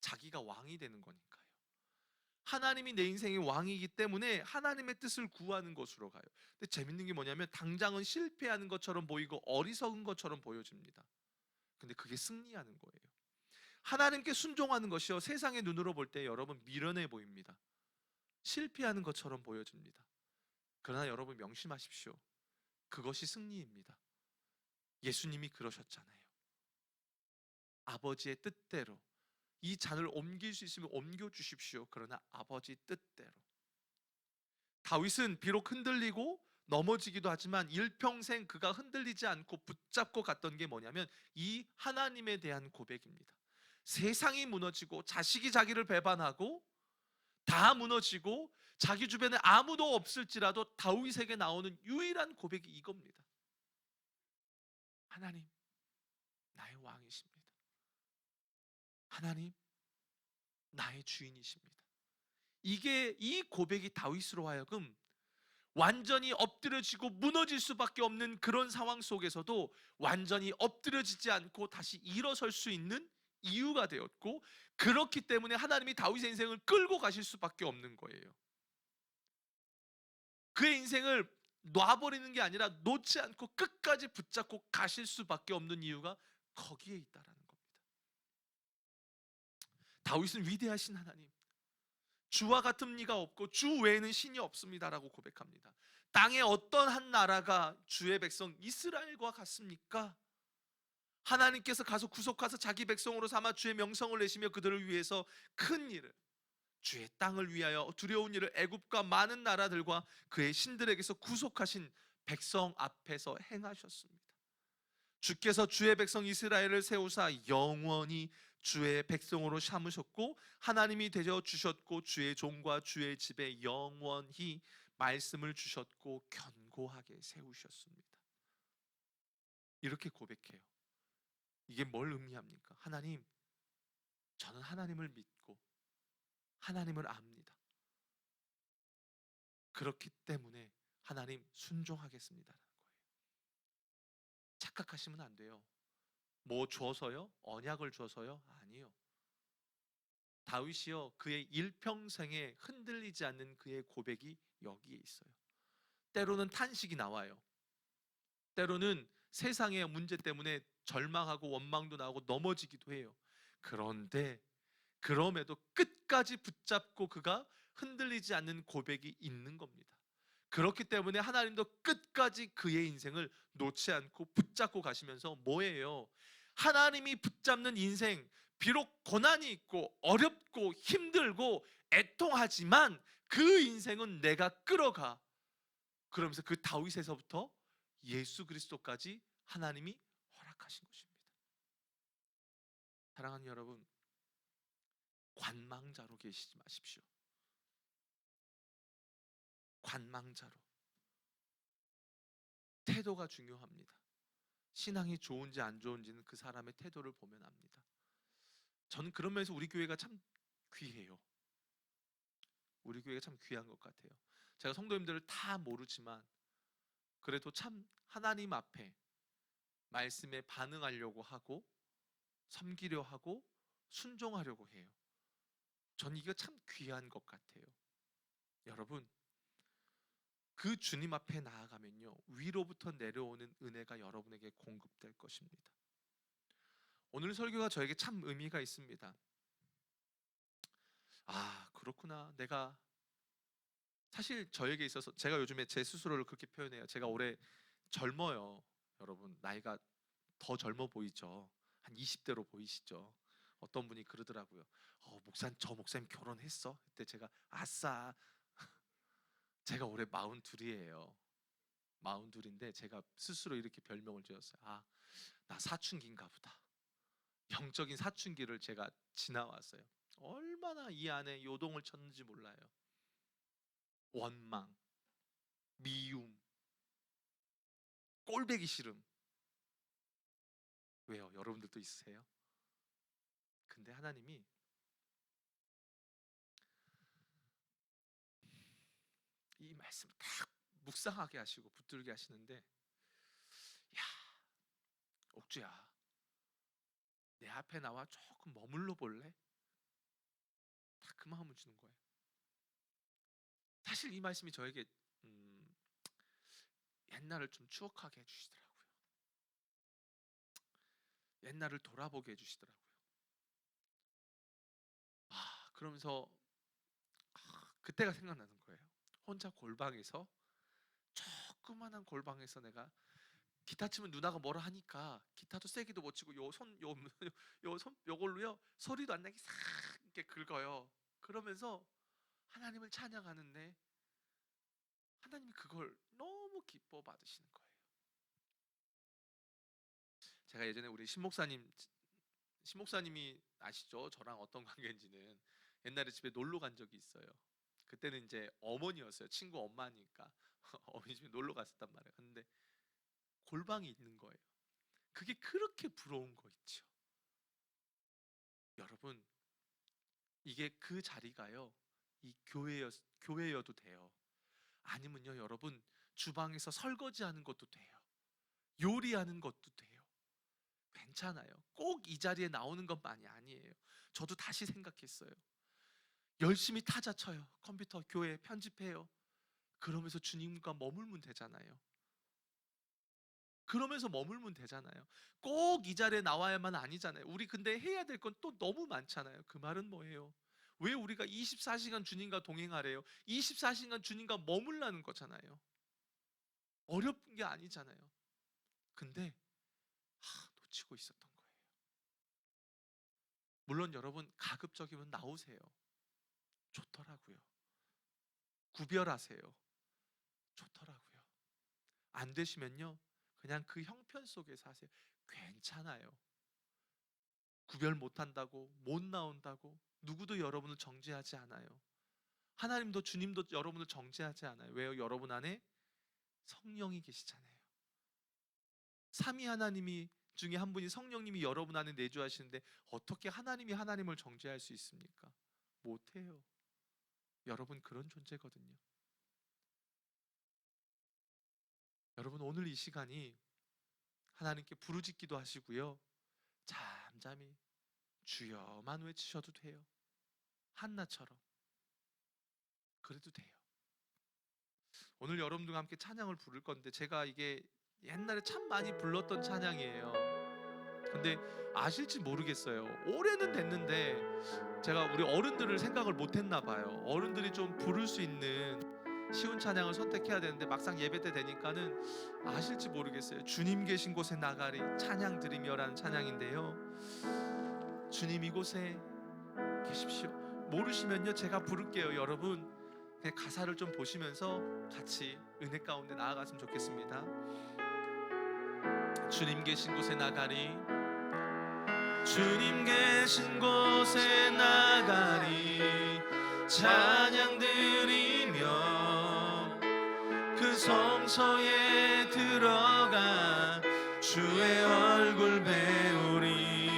자기가 왕이 되는 거니까요. 하나님이 내 인생의 왕이기 때문에 하나님의 뜻을 구하는 것으로 가요. 근데 재밌는 게 뭐냐면 당장은 실패하는 것처럼 보이고 어리석은 것처럼 보여집니다. 근데 그게 승리하는 거예요. 하나님께 순종하는 것이요 세상의 눈으로 볼 때 여러분 미련해 보입니다. 실패하는 것처럼 보여집니다. 그러나 여러분 명심하십시오. 그것이 승리입니다. 예수님이 그러셨잖아요. 아버지의 뜻대로 이 잔을 옮길 수 있으면 옮겨 주십시오. 그러나 아버지 뜻대로. 다윗은 비록 흔들리고 넘어지기도 하지만 일평생 그가 흔들리지 않고 붙잡고 갔던 게 뭐냐면 이 하나님에 대한 고백입니다. 세상이 무너지고 자식이 자기를 배반하고 다 무너지고 자기 주변에 아무도 없을지라도 다윗에게 나오는 유일한 고백이 이겁니다. 하나님, 나의 왕이십니다. 하나님, 나의 주인이십니다. 이게 이 고백이 다윗으로 하여금 완전히 엎드려지고 무너질 수밖에 없는 그런 상황 속에서도 완전히 엎드려지지 않고 다시 일어설 수 있는 이유가 되었고, 그렇기 때문에 하나님이 다윗의 인생을 끌고 가실 수밖에 없는 거예요. 그의 인생을 놔버리는 게 아니라 놓지 않고 끝까지 붙잡고 가실 수밖에 없는 이유가 거기에 있다라는 겁니다. 다윗은 위대하신 하나님, 주와 같은 이가 없고 주 외에는 신이 없습니다라고 고백합니다. 땅의 어떤 한 나라가 주의 백성 이스라엘과 같습니까? 하나님께서 가서 구속하서 자기 백성으로 삼아 주의 명성을 내시며 그들을 위해서 큰 일을, 주의 땅을 위하여 두려운 일을 애굽과 많은 나라들과 그의 신들에게서 구속하신 백성 앞에서 행하셨습니다. 주께서 주의 백성 이스라엘을 세우사 영원히 주의 백성으로 삼으셨고 하나님이 되어 주셨고 주의 종과 주의 집에 영원히 말씀을 주셨고 견고하게 세우셨습니다. 이렇게 고백해요. 이게 뭘 의미합니까? 하나님, 저는 하나님을 믿고 하나님을 압니다. 그렇기 때문에 하나님 순종하겠습니다라는 거예요. 착각하시면 안 돼요. 뭐 줘서요? 언약을 줘서요? 아니요. 다윗이요 그의 일평생에 흔들리지 않는 그의 고백이 여기에 있어요. 때로는 탄식이 나와요. 때로는 세상의 문제 때문에 절망하고 원망도 나오고 넘어지기도 해요. 그런데 그럼에도 끝까지 붙잡고 그가 흔들리지 않는 고백이 있는 겁니다. 그렇기 때문에 하나님도 끝까지 그의 인생을 놓지 않고 붙잡고 가시면서 뭐예요? 하나님이 붙잡는 인생, 비록 고난이 있고 어렵고 힘들고 애통하지만 그 인생은 내가 끌어가. 그러면서 그 다윗에서부터 예수 그리스도까지 하나님이 허락하신 것입니다. 사랑하는 여러분, 관망자로 계시지 마십시오. 관망자로. 태도가 중요합니다. 신앙이 좋은지 안 좋은지는 그 사람의 태도를 보면 압니다. 저는 그런 면에서 우리 교회가 참 귀해요. 우리 교회가 참 귀한 것 같아요. 제가 성도님들을 다 모르지만 그래도 참 하나님 앞에 말씀에 반응하려고 하고 섬기려 하고 순종하려고 해요. 전 이게 참 귀한 것 같아요. 여러분, 그 주님 앞에 나아가면요, 위로부터 내려오는 은혜가 여러분에게 공급될 것입니다. 오늘 설교가 저에게 참 의미가 있습니다. 아, 그렇구나. 내가 사실 저에게 있어서 제가 요즘에 제 스스로를 그렇게 표현해요. 제가 올해 젊어요. 여러분, 나이가 더 젊어 보이죠. 한 20대로 보이시죠. 어떤 분이 그러더라고요. 저 목사님 결혼했어? 그때 제가 아싸. 제가 올해 42이에요. 42인데 제가 스스로 이렇게 별명을 지었어요. 아, 나 사춘기인가 보다. 영적인 사춘기를 제가 지나왔어요. 얼마나 이 안에 요동을 쳤는지 몰라요. 원망, 미움, 꼴배기 싫음. 왜요? 여러분들도 있으세요? 근데 하나님이 이 말씀을 딱 묵상하게 하시고 붙들게 하시는데, 야, 옥주야, 내 앞에 나와 조금 머물러 볼래? 딱 그 마음을 주는 거예요. 사실 이 말씀이 저에게 옛날을 좀 추억하게 해주시더라고요. 옛날을 돌아보게 해주시더라고요. 그러면서 그때가 생각나는 거예요. 혼자 골방에서, 조그만한 골방에서 내가 기타 치면 누나가 뭐라 하니까 기타도 세게도 못 치고 요걸로요 소리도 안 나게 싹 이렇게 긁어요. 그러면서 하나님을 찬양하는데 하나님이 그걸 너무 기뻐 받으시는 거예요. 제가 예전에 우리 신목사님이 아시죠? 저랑 어떤 관계인지는. 옛날에 집에 놀러 간 적이 있어요. 그때는 이제 어머니였어요. 친구 엄마니까 어머니 집에 놀러 갔었단 말이에요. 근데 골방이 있는 거예요. 그게 그렇게 부러운 거 있죠. 여러분, 이게 그 자리가요, 이 교회여도 돼요. 아니면요, 여러분, 주방에서 설거지하는 것도 돼요. 요리하는 것도 돼요. 괜찮아요. 꼭 이 자리에 나오는 것만이 아니에요. 저도 다시 생각했어요. 열심히 타자 쳐요. 컴퓨터 교회 편집해요. 그러면서 주님과 머물면 되잖아요. 그러면서 머물면 되잖아요. 꼭 이 자리에 나와야만 아니잖아요. 우리 근데 해야 될 건 또 너무 많잖아요. 그 말은 뭐예요? 왜 우리가 24시간 주님과 동행하래요? 24시간 주님과 머물라는 거잖아요. 어려운 게 아니잖아요. 근데 놓치고 있었던 거예요. 물론 여러분 가급적이면 나오세요. 좋더라고요. 구별하세요. 좋더라고요. 안 되시면요, 그냥 그 형편 속에서 하세요. 괜찮아요. 구별 못한다고, 못 나온다고 누구도 여러분을 정죄하지 않아요. 하나님도 주님도 여러분을 정죄하지 않아요. 왜요? 여러분 안에 성령이 계시잖아요. 삼위 하나님이 중에 한 분이 성령님이 여러분 안에 내주하시는데 어떻게 하나님이 하나님을 정죄할 수 있습니까? 못해요. 여러분 그런 존재거든요. 여러분 오늘 이 시간이 하나님께 부르짖기도 하시고요, 잠잠히 주여만 외치셔도 돼요. 한나처럼. 그래도 돼요. 오늘 여러분들과 함께 찬양을 부를 건데 제가 이게 옛날에 참 많이 불렀던 찬양이에요. 근데 아실지 모르겠어요. 올해는 됐는데 제가 우리 어른들을 생각을 못했나 봐요. 어른들이 좀 부를 수 있는 쉬운 찬양을 선택해야 되는데 막상 예배 때 되니까는 아실지 모르겠어요. 주님 계신 곳에 나가리 찬양 드리며라는 찬양인데요. 주님 이곳에 계십시오. 모르시면요 제가 부를게요. 여러분 그냥 가사를 좀 보시면서 같이 은혜 가운데 나아갔으면 좋겠습니다. 주님 계신 곳에 나가리, 주님 계신 곳에 나가리 찬양 드리며 그 성소에 들어가 주의 얼굴 배우리.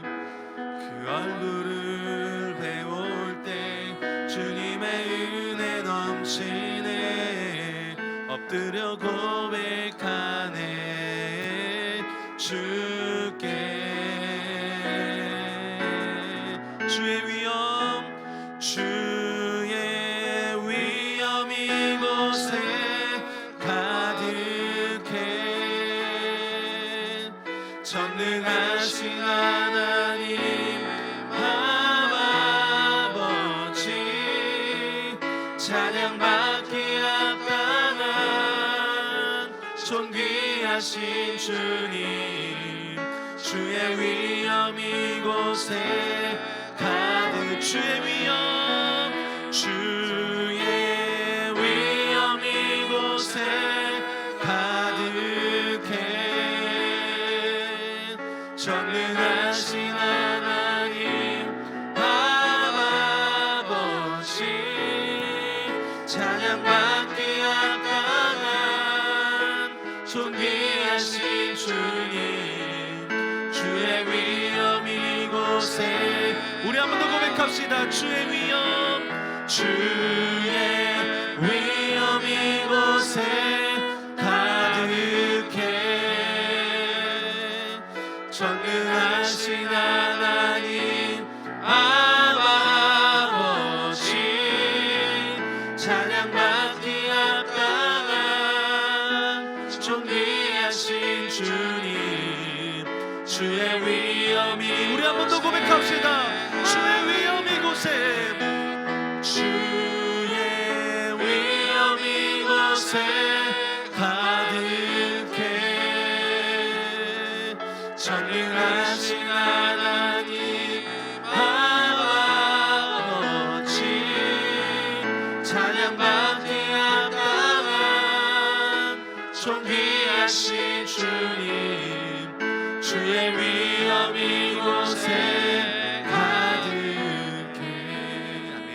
그 얼굴을 배울 때 주님의 은혜 넘치네. 엎드려 고백하네 주께. 주의 위엄, 주의 위엄 이곳에 가득해. 전능하신 하나님 아버지 찬양받기 합당한 존귀하신 주님, 주의 위엄 이곳에 가득. 주의 위엄, 주의 위엄 이곳에 가득해. 전능하신 하나님 아버지 찬양받기 합당한 존귀하신 주님, 주의 위엄 이곳에. 우리 한 번 더 고백합시다. 주의 위엄, 주의 위엄 이곳에 가득해. 전능하신 하나님 아버지 찬양받기 합당한 존귀하신 주님, 주의 위엄이. 우리 한 번 더 고백합시다. 주의 위엄 이곳에, 주의 위엄 이곳에 가득해. 전능하신 하나님 아버지 찬양받기 합당한 존귀하신 주님, 주의 위엄 이곳에 가득해. 아멘.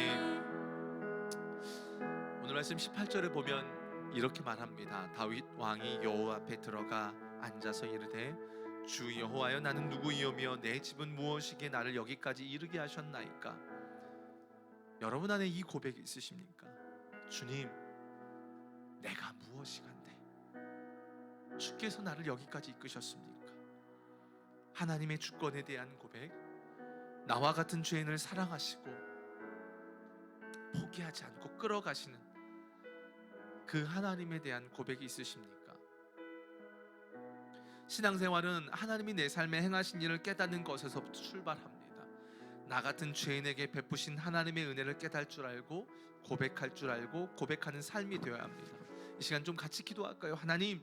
오늘 말씀 18절에 보면 이렇게 말합니다. 다윗 왕이 여호와 앞에 들어가 앉아서 이르되 주 여호와여 나는 누구이오며 내 집은 무엇이기에 나를 여기까지 이르게 하셨나이까. 여러분 안에 이 고백이 있으십니까? 주님 내가 무엇이간데 주께서 나를 여기까지 이끄셨습니까? 하나님의 주권에 대한 고백, 나와 같은 죄인을 사랑하시고 포기하지 않고 끌어가시는 그 하나님에 대한 고백이 있으십니까? 신앙생활은 하나님이 내 삶에 행하신 일을 깨닫는 것에서부터 출발합니다. 나 같은 죄인에게 베푸신 하나님의 은혜를 깨달을 줄 알고 고백할 줄 알고 고백하는 삶이 되어야 합니다. 이 시간 좀 같이 기도할까요? 하나님,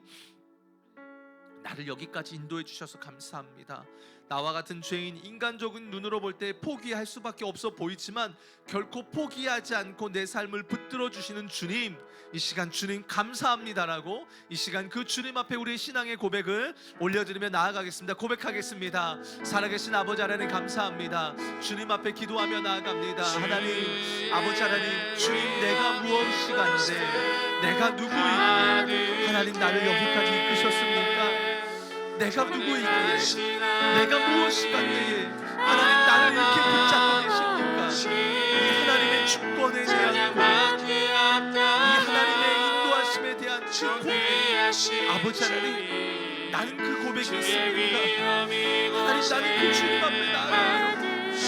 나를 여기까지 인도해 주셔서 감사합니다. 나와 같은 죄인, 인간적인 눈으로 볼 때 포기할 수밖에 없어 보이지만 결코 포기하지 않고 내 삶을 붙들어 주시는 주님, 이 시간 주님 감사합니다라고 이 시간 그 주님 앞에 우리의 신앙의 고백을 올려드리며 나아가겠습니다. 고백하겠습니다. 살아계신 아버지 하나님 감사합니다. 주님 앞에 기도하며 나아갑니다. 하나님, 아버지 하나님, 주님 내가 무엇이간데, 내가 누구이기에 하나님 나를 여기까지 이끄셨습니까? 내가 누구이기에, 내가 무엇이간데 하나님 나를 이렇게 붙잡고 계십니까? 이 하나님의 주권에 대한 고백, 이 하나님의 인도하심에 대한 그 고백, 아버지 하나님, 나는 그 고백이 있습니까? 하나님, 나는 그 주님 앞에 나아가요.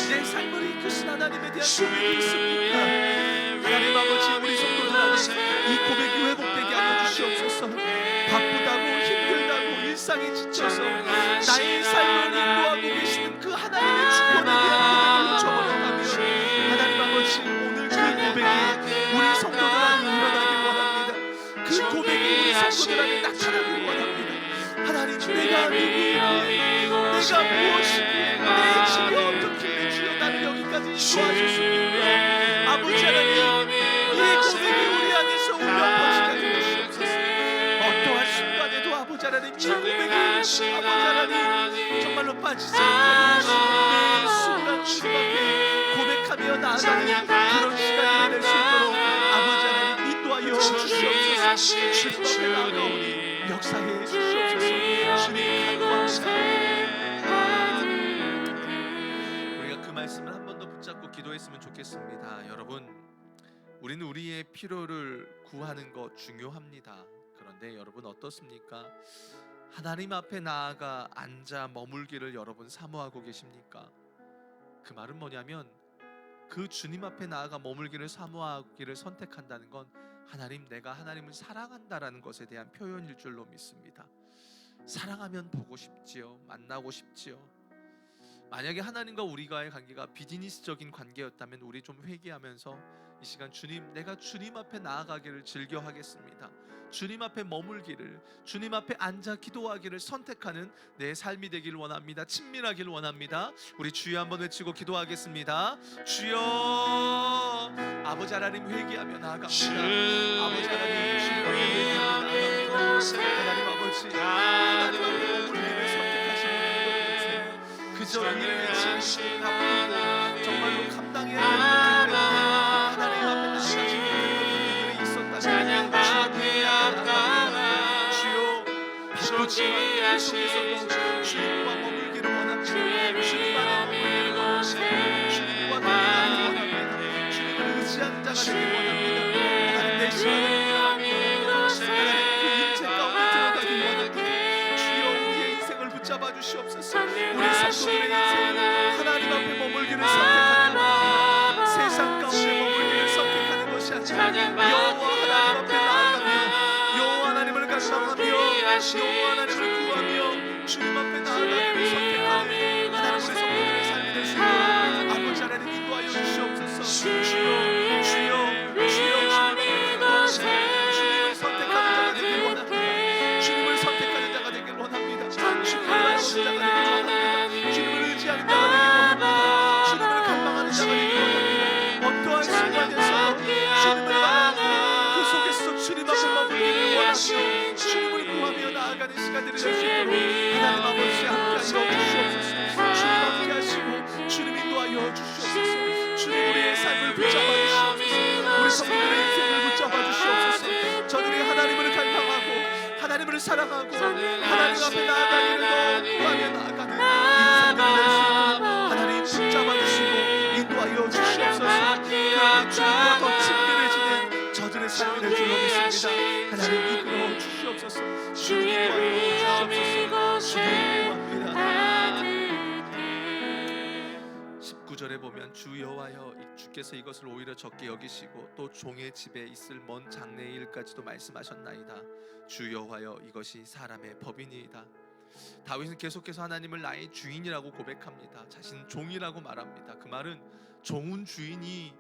내 삶을 이끄신 하나님에 대한 고백이 있습니까? 하나님 아버지, 우리 성도들 안에 이 고백이 회복되게 하여 주시옵소서. 바쁘다고 힘들다고 일상에 지쳐서 나의 삶을 인도하고 계시는 그 하나님의 주권에 대한 고백을 저버렸다면 하나님 아버지 오늘 그 고백이 우리 성도들 안에 일어나길 원합니다. 그 고백이 우리 성도들 안에 나타나길 원합니다. 하나님 내가 누구이기에 내가 무엇이기에 내 집이 어떻게 주여 나를 여기까지 도와주십니까? 아버지 하나님 이 고백이 우리 안에서 울려 퍼지게 해주시옵소서. 어떠한 순간에도 아버지 하나님 이 고백을 아버지 하나님 정말로 빠지지 않게 매 순간 주님 앞에 고백하며 나아가는 그런 시간이 될 수 있도록 아버지 하나님 인도하여 주시옵소서. 주님 앞에 나아가오니 역사해 주시옵소서. 주님 간구합니다. 우리가 그 말씀을 한 번 더 붙잡고 기도했으면 좋겠습니다. 여러분 우리는 우리의 필요를 구하는 것 중요합니다. 그런데 여러분 어떻습니까? 하나님 앞에 나아가 앉아 머물기를 여러분 사모하고 계십니까? 그 말은 뭐냐면 그 주님 앞에 나아가 머물기를 사모하기를 선택한다는 건 하나님 내가 하나님을 사랑한다라는 것에 대한 표현일 줄로 믿습니다. 사랑하면 보고 싶지요. 만나고 싶지요. 만약에 하나님과 우리가의 관계가 비즈니스적인 관계였다면 우리 좀 회개하면서 이 시간 주님 내가 주님 앞에 나아가기를 즐겨 하겠습니다. 주님 앞에 머물기를 주님 앞에 앉아 기도하기를 선택하는 내 삶이 되길 원합니다. 친밀하길 원합니다. 우리 주여 한번 외치고 기도하겠습니다. 주여 아버지 하나님 회개하며 나아갑니다. 아버지 하나님 주여 회개하며 나아갑니다. 하나님 아버지 하나님 앞에 머물기를 선택하시는 것을 그저 일을 지으시고 갚고 정말로 감당해야 되는 것 때문에 하나님 앞에 나아가지 못했던 일들이 있었다면 주여 속에서도 주님과 머물기를 원합니다. 주님 안에 머물기를 원합니다. 주님과 동행하기를 원합니다. 주님을 의지하는 자가 되길 원합니다. 하나님 내 시간을 하나님 그 인체 가운데 들어가길 원합니다. 주여 우리의 인생을 붙잡아 주시옵소서. 우리 성도들의 인생은 하나님 앞에 머물기를 선택하는 것 세상 가운데 머물기를 선택하는 것이 아니라 여호와 하나님 앞에 나아가며 여호와 하나님을 갈망하며 여호와 하나님을 구하며 주님 앞에 나아가기를 선택하는 하나님 우리 성도들의 삶이 될 수 있도록 아버지 하나님 인도하여 주시옵소서. 주여 주여 주님을 선택하는 자가 되길 원합니다. 주님을 선택하는 자가 되길 원합니다. 주님을 바라보는 자가 되길 원합니다. 주님을 의지하는 자가 되길 원합니다. 주님을 갈망하는 자가 되길 원합니다. 어떠한 순간에서도 주님을 바라보고 그 속에서 주님 앞에 머물기를 원하며 주님을 구하며 나아가는 시간들이 될 수 있도록 하나님 아버지 함께하여 주시옵소서. 주님 함께하시고 주님 인도하여 주시옵소서. 주님 우리의 삶을 붙잡아 주시옵소서. 우리 성도들의 인생을 붙잡아 주시옵소서. 저들이 하나님을 갈망하고 하나님을 사랑하고 하나님 앞에 나아가기를 더 구하며 나아가는 인생들이 될 수 있도록 하나님 붙잡아 주시고 인도하여 주시옵소서. 그 주님과 더 친밀해지는 저들의 삶이 될 줄로 믿습니다. 하나님 이끌어 주시옵소서. 주님 인도하여 주시옵소서. 주님 구합니다. 19절에 보면 주 여호와여 주께서 이것을 오히려 적게 여기시고 또 종의 집에 있을 먼 장래의 일까지도 말씀하셨나이다. 주 여호와여 이것이 사람의 법이니이다. 다윗은 계속해서 하나님을 나의 주인이라고 고백합니다. 자신은 종이라고 말합니다. 그 말은 종은 주인이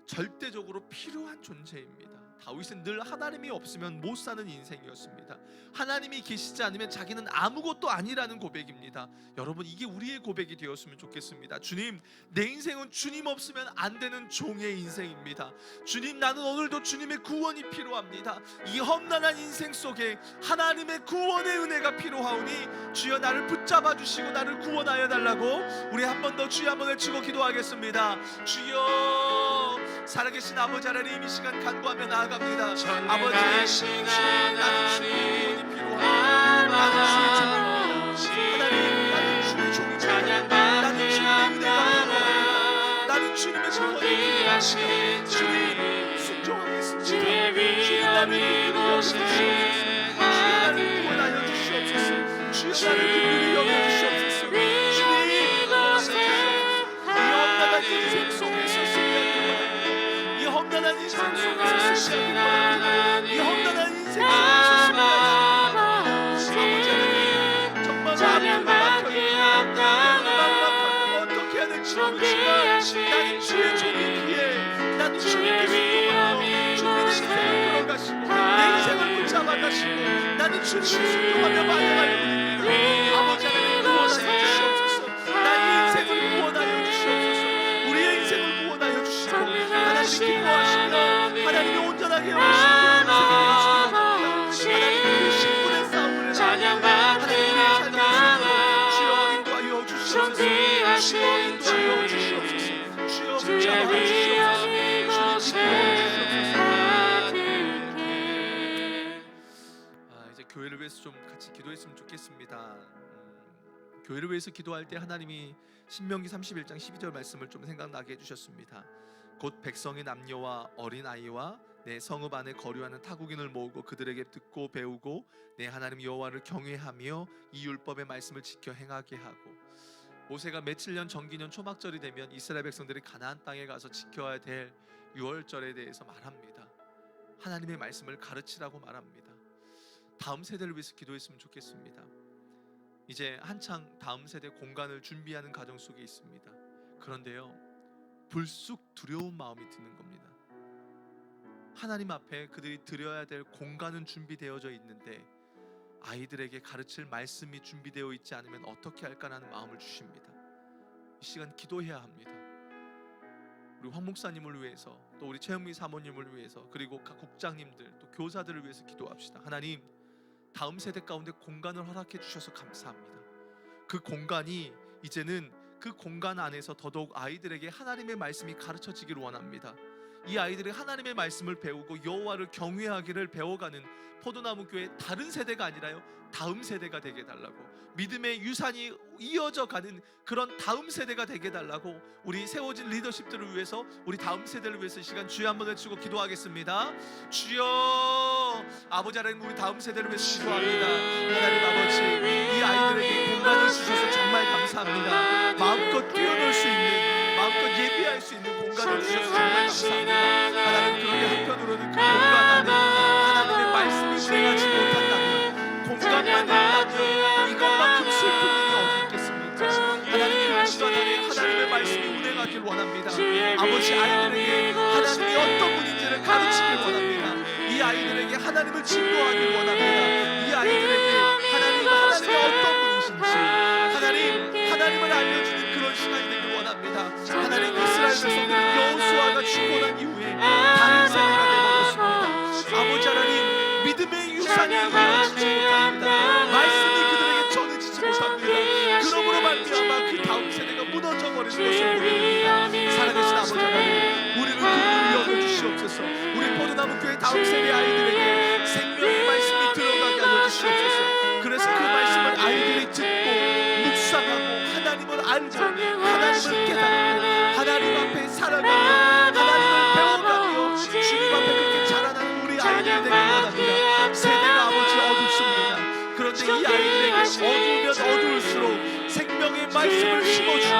절대적으로 필요한 존재입니다. 다윗은 늘 하나님이 없으면 못 사는 인생이었습니다. 하나님이 계시지 않으면 자기는 아무것도 아니라는 고백입니다. 여러분 이게 우리의 고백이 되었으면 좋겠습니다. 주님 내 인생은 주님 없으면 안 되는 종의 인생입니다. 주님 나는 오늘도 주님의 구원이 필요합니다. 이 험난한 인생 속에 하나님의 구원의 은혜가 필요하오니 주여 나를 붙잡아 주시고 나를 구원하여 달라고 우리 한 번 더 주여 한번 외치고 기도하겠습니다. 주여 살아계신 아버지 하나님 이 시간 간구하며 나아갑니다. 아버지 나는 주의 구원이 필요합니다. 나는 주의 종입니다. 하나님 나는 주의 종입니다. 나는 주님의 은혜가 필요합니다. 나는 주님의 구원이 필요합니다. 주님 순종하겠습니다. 주님 나를 긍휼히 여겨주시옵소서. 주여 나를 구원하여 주시옵소서. 주여 나를 긍휼히 여겨주시옵소서. 주님 구원하여 주시옵소서. 이 험난한 인생 속에서 승리하길 원합니다. 이 험난한 인생 속에서 승리하길 원합니다. 이 험난한 인생 속에서 승리하길 원합니다. 아버지 하나님 그렇지만 나는 주의 종이기에 나는 주님께 순종하며 주님의 인생을 걸어가시고 내 인생을 붙잡아가시고 나는 주님을 순종하며 반응하려 합니다. 아버지 하나님 구원하여 주시옵소서. 나의 인생을 구원하여 주시옵소서. 우리의 인생을 구원하여 주시고 하나님이 기뻐하시며 하나님이 온전하게 여기시고 하나님 그 신분의 싸움을 하나님 우리의 삶을 주여 인도하여 주시옵소서. 주여 인도하여 주시옵소서. 주여 붙잡아 주시옵소서. 이제 교회를 위해서 좀 같이 기도했으면 좋겠습니다. 교회를 위해서 기도할 때 하나님이 신명기 31장 12절 말씀을 좀 생각나게 해주셨습니다. 곧 백성의 남녀와 어린아이와 내 성읍 안에 거류하는 타국인을 모으고 그들에게 듣고 배우고 내 하나님 여호와를 경외하며 이 율법의 말씀을 지켜 행하게 하고. 모세가 며칠 년 정기년 초막절이 되면 이스라엘 백성들이 가나안 땅에 가서 지켜야 될 유월절에 대해서 말합니다. 하나님의 말씀을 가르치라고 말합니다. 다음 세대를 위해서 기도했으면 좋겠습니다. 이제 한창 다음 세대 공간을 준비하는 과정 속에 있습니다. 그런데요, 불쑥 두려운 마음이 드는 겁니다. 하나님 앞에 그들이 드려야 될 공간은 준비되어져 있는데 아이들에게 가르칠 말씀이 준비되어 있지 않으면 어떻게 할까라는 마음을 주십니다. 이 시간 기도해야 합니다. 우리 황 목사님을 위해서, 또 우리 최은미 사모님을 위해서, 그리고 각 국장님들, 또 교사들을 위해서 기도합시다. 하나님, 다음 세대 가운데 공간을 허락해 주셔서 감사합니다. 그 공간이 이제는 그 공간 안에서 더더욱 아이들에게 하나님의 말씀이 가르쳐지기를 원합니다. 이 아이들이 하나님의 말씀을 배우고 여호와를 경외하기를 배워가는 포도나무 교회 다른 세대가 아니라요, 다음 세대가 되게 해달라고, 믿음의 유산이 이어져 가는 그런 다음 세대가 되게 해달라고, 우리 세워진 리더십들을 위해서, 우리 다음 세대를 위해서 이 시간 주여 한번 외치고 기도하겠습니다. 주여, 아버지 하나님, 우리 다음 세대를 위해서 기도합니다. 하나님 아버지, 이 아이들에게 공간을 주셔서 정말 감사합니다. 마음껏 뛰어놀 수 있는, 마음껏 예배할 수 있는 공간을 주셔서 정말 감사합니다. 하나님, 그런데 한편으로는 그 공간 안에 하나님의 말씀이 우행하지 못한다면, 공간만 있다면 이것만큼 슬픈 일이 어디 있겠습니까? 하나님, 그 공간 안에 하나님의 말씀이 운행하길 원합니다. 아버지, 아이들에게 하나님이 어떤 분인지를 가르치길 원합니다. 이 아이들에게 하나님을 증거하길 원합니다. 이 아이들에게 하나님이 어떤 분이신지 하나님을 알려주는 그런 시간이 되길 원합니다. 하나님, 이스라엘 백성들은 여호수아가 죽고 난 이후에 다른 세대가 되어버렸습니다. 아버지 하나님, 믿음의 유산이 이어지지 못합니다. 말씀이 그들에게 전해지지 못합니다. 그러므로 말미암아 그 다음 세대가 무너져 버리는 것을 보게 됩니다. 살아계신 아버지 하나님, 우리를 긍휼히 여겨주시옵소서. 우리 포도나무 교회 다음 세대 아이들에게 생명의 말씀이 들어가게 하여 주시옵소서. 그래서 그 말씀을 아이들이 듣고 묵상하고 하나님을 알고 하나님을 깨닫고 하나님 앞에 살아가며 하나님을 배워가며 주님 앞에 그렇게 자라나는 우리 아이들이 되길 원합니다. 세대가 아버지 어둡습니다. 그런데 이 아이들에게 어두우면 어두울수록 생명의 말씀을 심어주고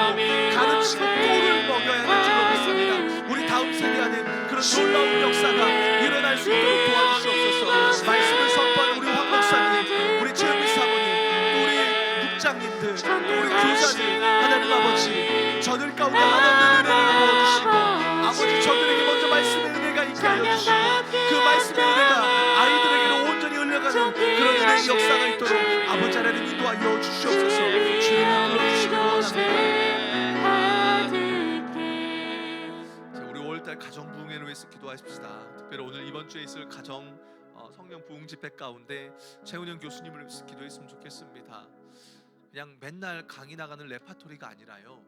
가르치고 꿀을 먹여야 할 줄로 믿습니다. 우리 다음 세대 안에 그런 놀라운 역사가 일어날 수 있도록 도와주시옵소서. 말씀을 선포한 우리 황 목사님, 우리 최은미 사모님, 또 우리 묵장님들, 또 우리 교사들, 하나님 아버지, 저들 가운데 하나님의 은혜를 부어주시고 아버지, 저들에게 먼저 말씀의 은혜가 있게 하여 주시고 그 말씀의 은혜가 아이들에게로 온전히 흘러가는 그런 은혜의 역사가 있도록 아버지 하나님 인도하여 주시옵소서. 주님이 불러주시기 원합니다. 자, 우리 5월달 가정 부흥회를 위해서 기도하십시다. 특별히 오늘 이번 주에 있을 가정 성령 부흥 집회 가운데 최은영 교수님을 위해서 기도했으면 좋겠습니다. 그냥 맨날 강의 나가는 레파토리가 아니라요,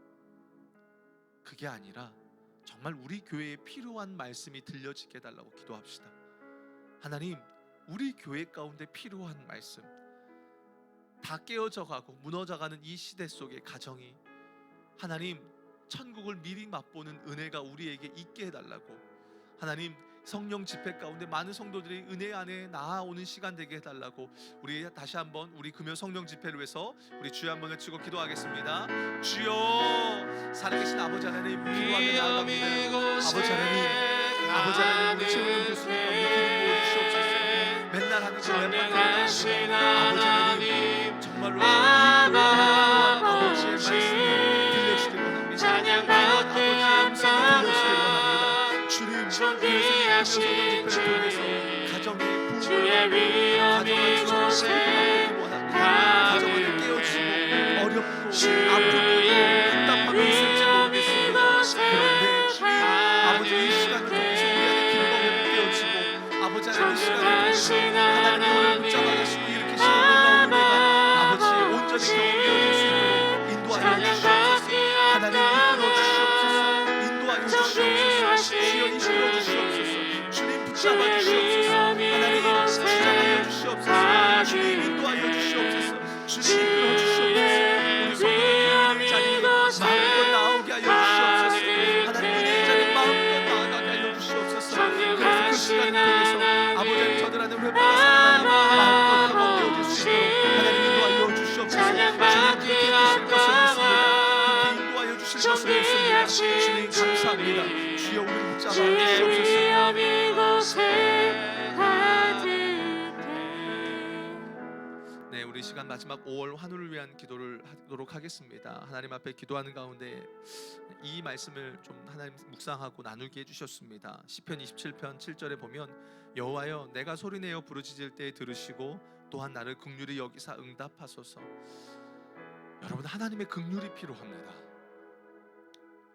그게 아니라 정말 우리 교회에 필요한 말씀이 들려지게 해달라고 기도합시다. 하나님, 우리 교회 가운데 필요한 말씀, 다 깨어져가고 무너져가는 이 시대 속의 가정이 하나님 천국을 미리 맛보는 은혜가 우리에게 있게 해달라고, 하나님 성령 집회 가운데 많은 성도들이 은혜 안에 나아오는 시간 되게 해달라고, 우리 다시 한번 우리 금요 성령 집회를 위해서 우리 주여 한번 외치고 기도하겠습니다. 주여, 살아계신 아버지 하나님, 기도하며 나아갑니다. 아버지 하나님, 우리 최은영 교수님 가운데 기름 부어주시옵소서. 맨날 하는 그 랩만 아버지 하나님, 정말로 아버지의 말씀을 들려주길 원합니다. 성령 집회를 통해서 가정의 주의 위엄 이곳에 가정을 깨어지고 어렵고 아프고 답답함이 있을지 모르겠습니다. 그런데 주님 아버지 이 시간을 통해서 우리 안에 기도가 회복되어지고 아버지 하나님 이 시간을 통해서 하나님의 붙잡아 가시고 일으키시는 놀라운 은혜가 아버지 온전히 경험되어질 수 있도록 인도하여 주시옵소서. 하나님 이끌어 주시옵소서. 인도하여 주시옵소서. 주여 이끌어 주시옵소서. 주님 붙잡아 주시옵소서. 하나님 주장하여 주시옵소서. 주님 인도하여 주시옵소서. 주님 이끌어 주시옵소서. 우리 성도의 자리 마음껏 나오게 하여 주시옵소서. 하나님 은혜의 자리 마음껏 나아가게 하여 주시옵소서. 그래서 그 시간을 통해서 아버지 저들 안에 회복과 살아나는 마음껏 경험되어질 수 있도록 하나님 인도하여 주시옵소서. 주님 그렇게 해주실 것을 믿습니다. 그렇게 인도하여 주실 것을 믿습니다. 주님 감사합니다. 주여 우리를 붙잡아 주시옵소서. 네, 우리 시간 마지막 5월 환우를 위한 기도를 하도록 하겠습니다. 하나님 앞에 기도하는 가운데 이 말씀을 좀 하나님 묵상하고 나누게 해주셨습니다. 시편 27편 7절에 보면 여호와여 내가 소리내어 부르짖을 때 들으시고 또한 나를 긍휼히 여기사 응답하소서. 여러분 하나님의 긍휼이 필요합니다.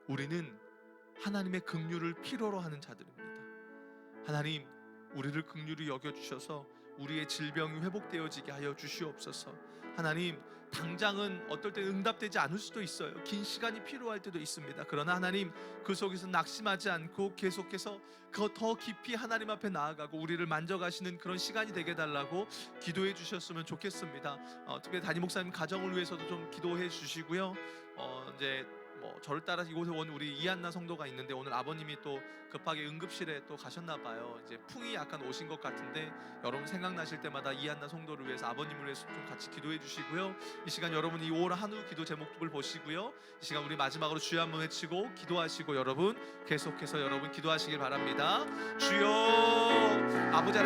우리는 하나님의 긍휼을 필요로 하는 자들입니다. 하나님 우리를 긍휼히 여겨주셔서 우리의 질병이 회복되어지게 하여 주시옵소서. 하나님 당장은 어떨 때 응답되지 않을 수도 있어요. 긴 시간이 필요할 때도 있습니다. 그러나 하나님 그 속에서 낙심하지 않고 계속해서 더 깊이 하나님 앞에 나아가고 우리를 만져가시는 그런 시간이 되게 해달라고 기도해 주셨으면 좋겠습니다. 특별히 담임 목사님 가정을 위해서도 좀 기도해 주시고요. 이제 저를 따라 이곳에 온 우리 이한나 성도가 있는데 오늘 아버님이 또 급하게 응급실에 또 가셨나 봐요. 이제 풍이 약간 오신 것 같은데 여러분 생각나실 때마다 이한나 성도를 위해서 아버님을 위해서 좀 같이 기도해 주시고요. 이 시간 여러분 이 5월 한우 기도 제목을 보시고요. 이 시간 우리 마지막으로 주여 한번 외치고 기도하시고 여러분 계속해서 여러분 기도하시길 바랍니다. 주여 아버지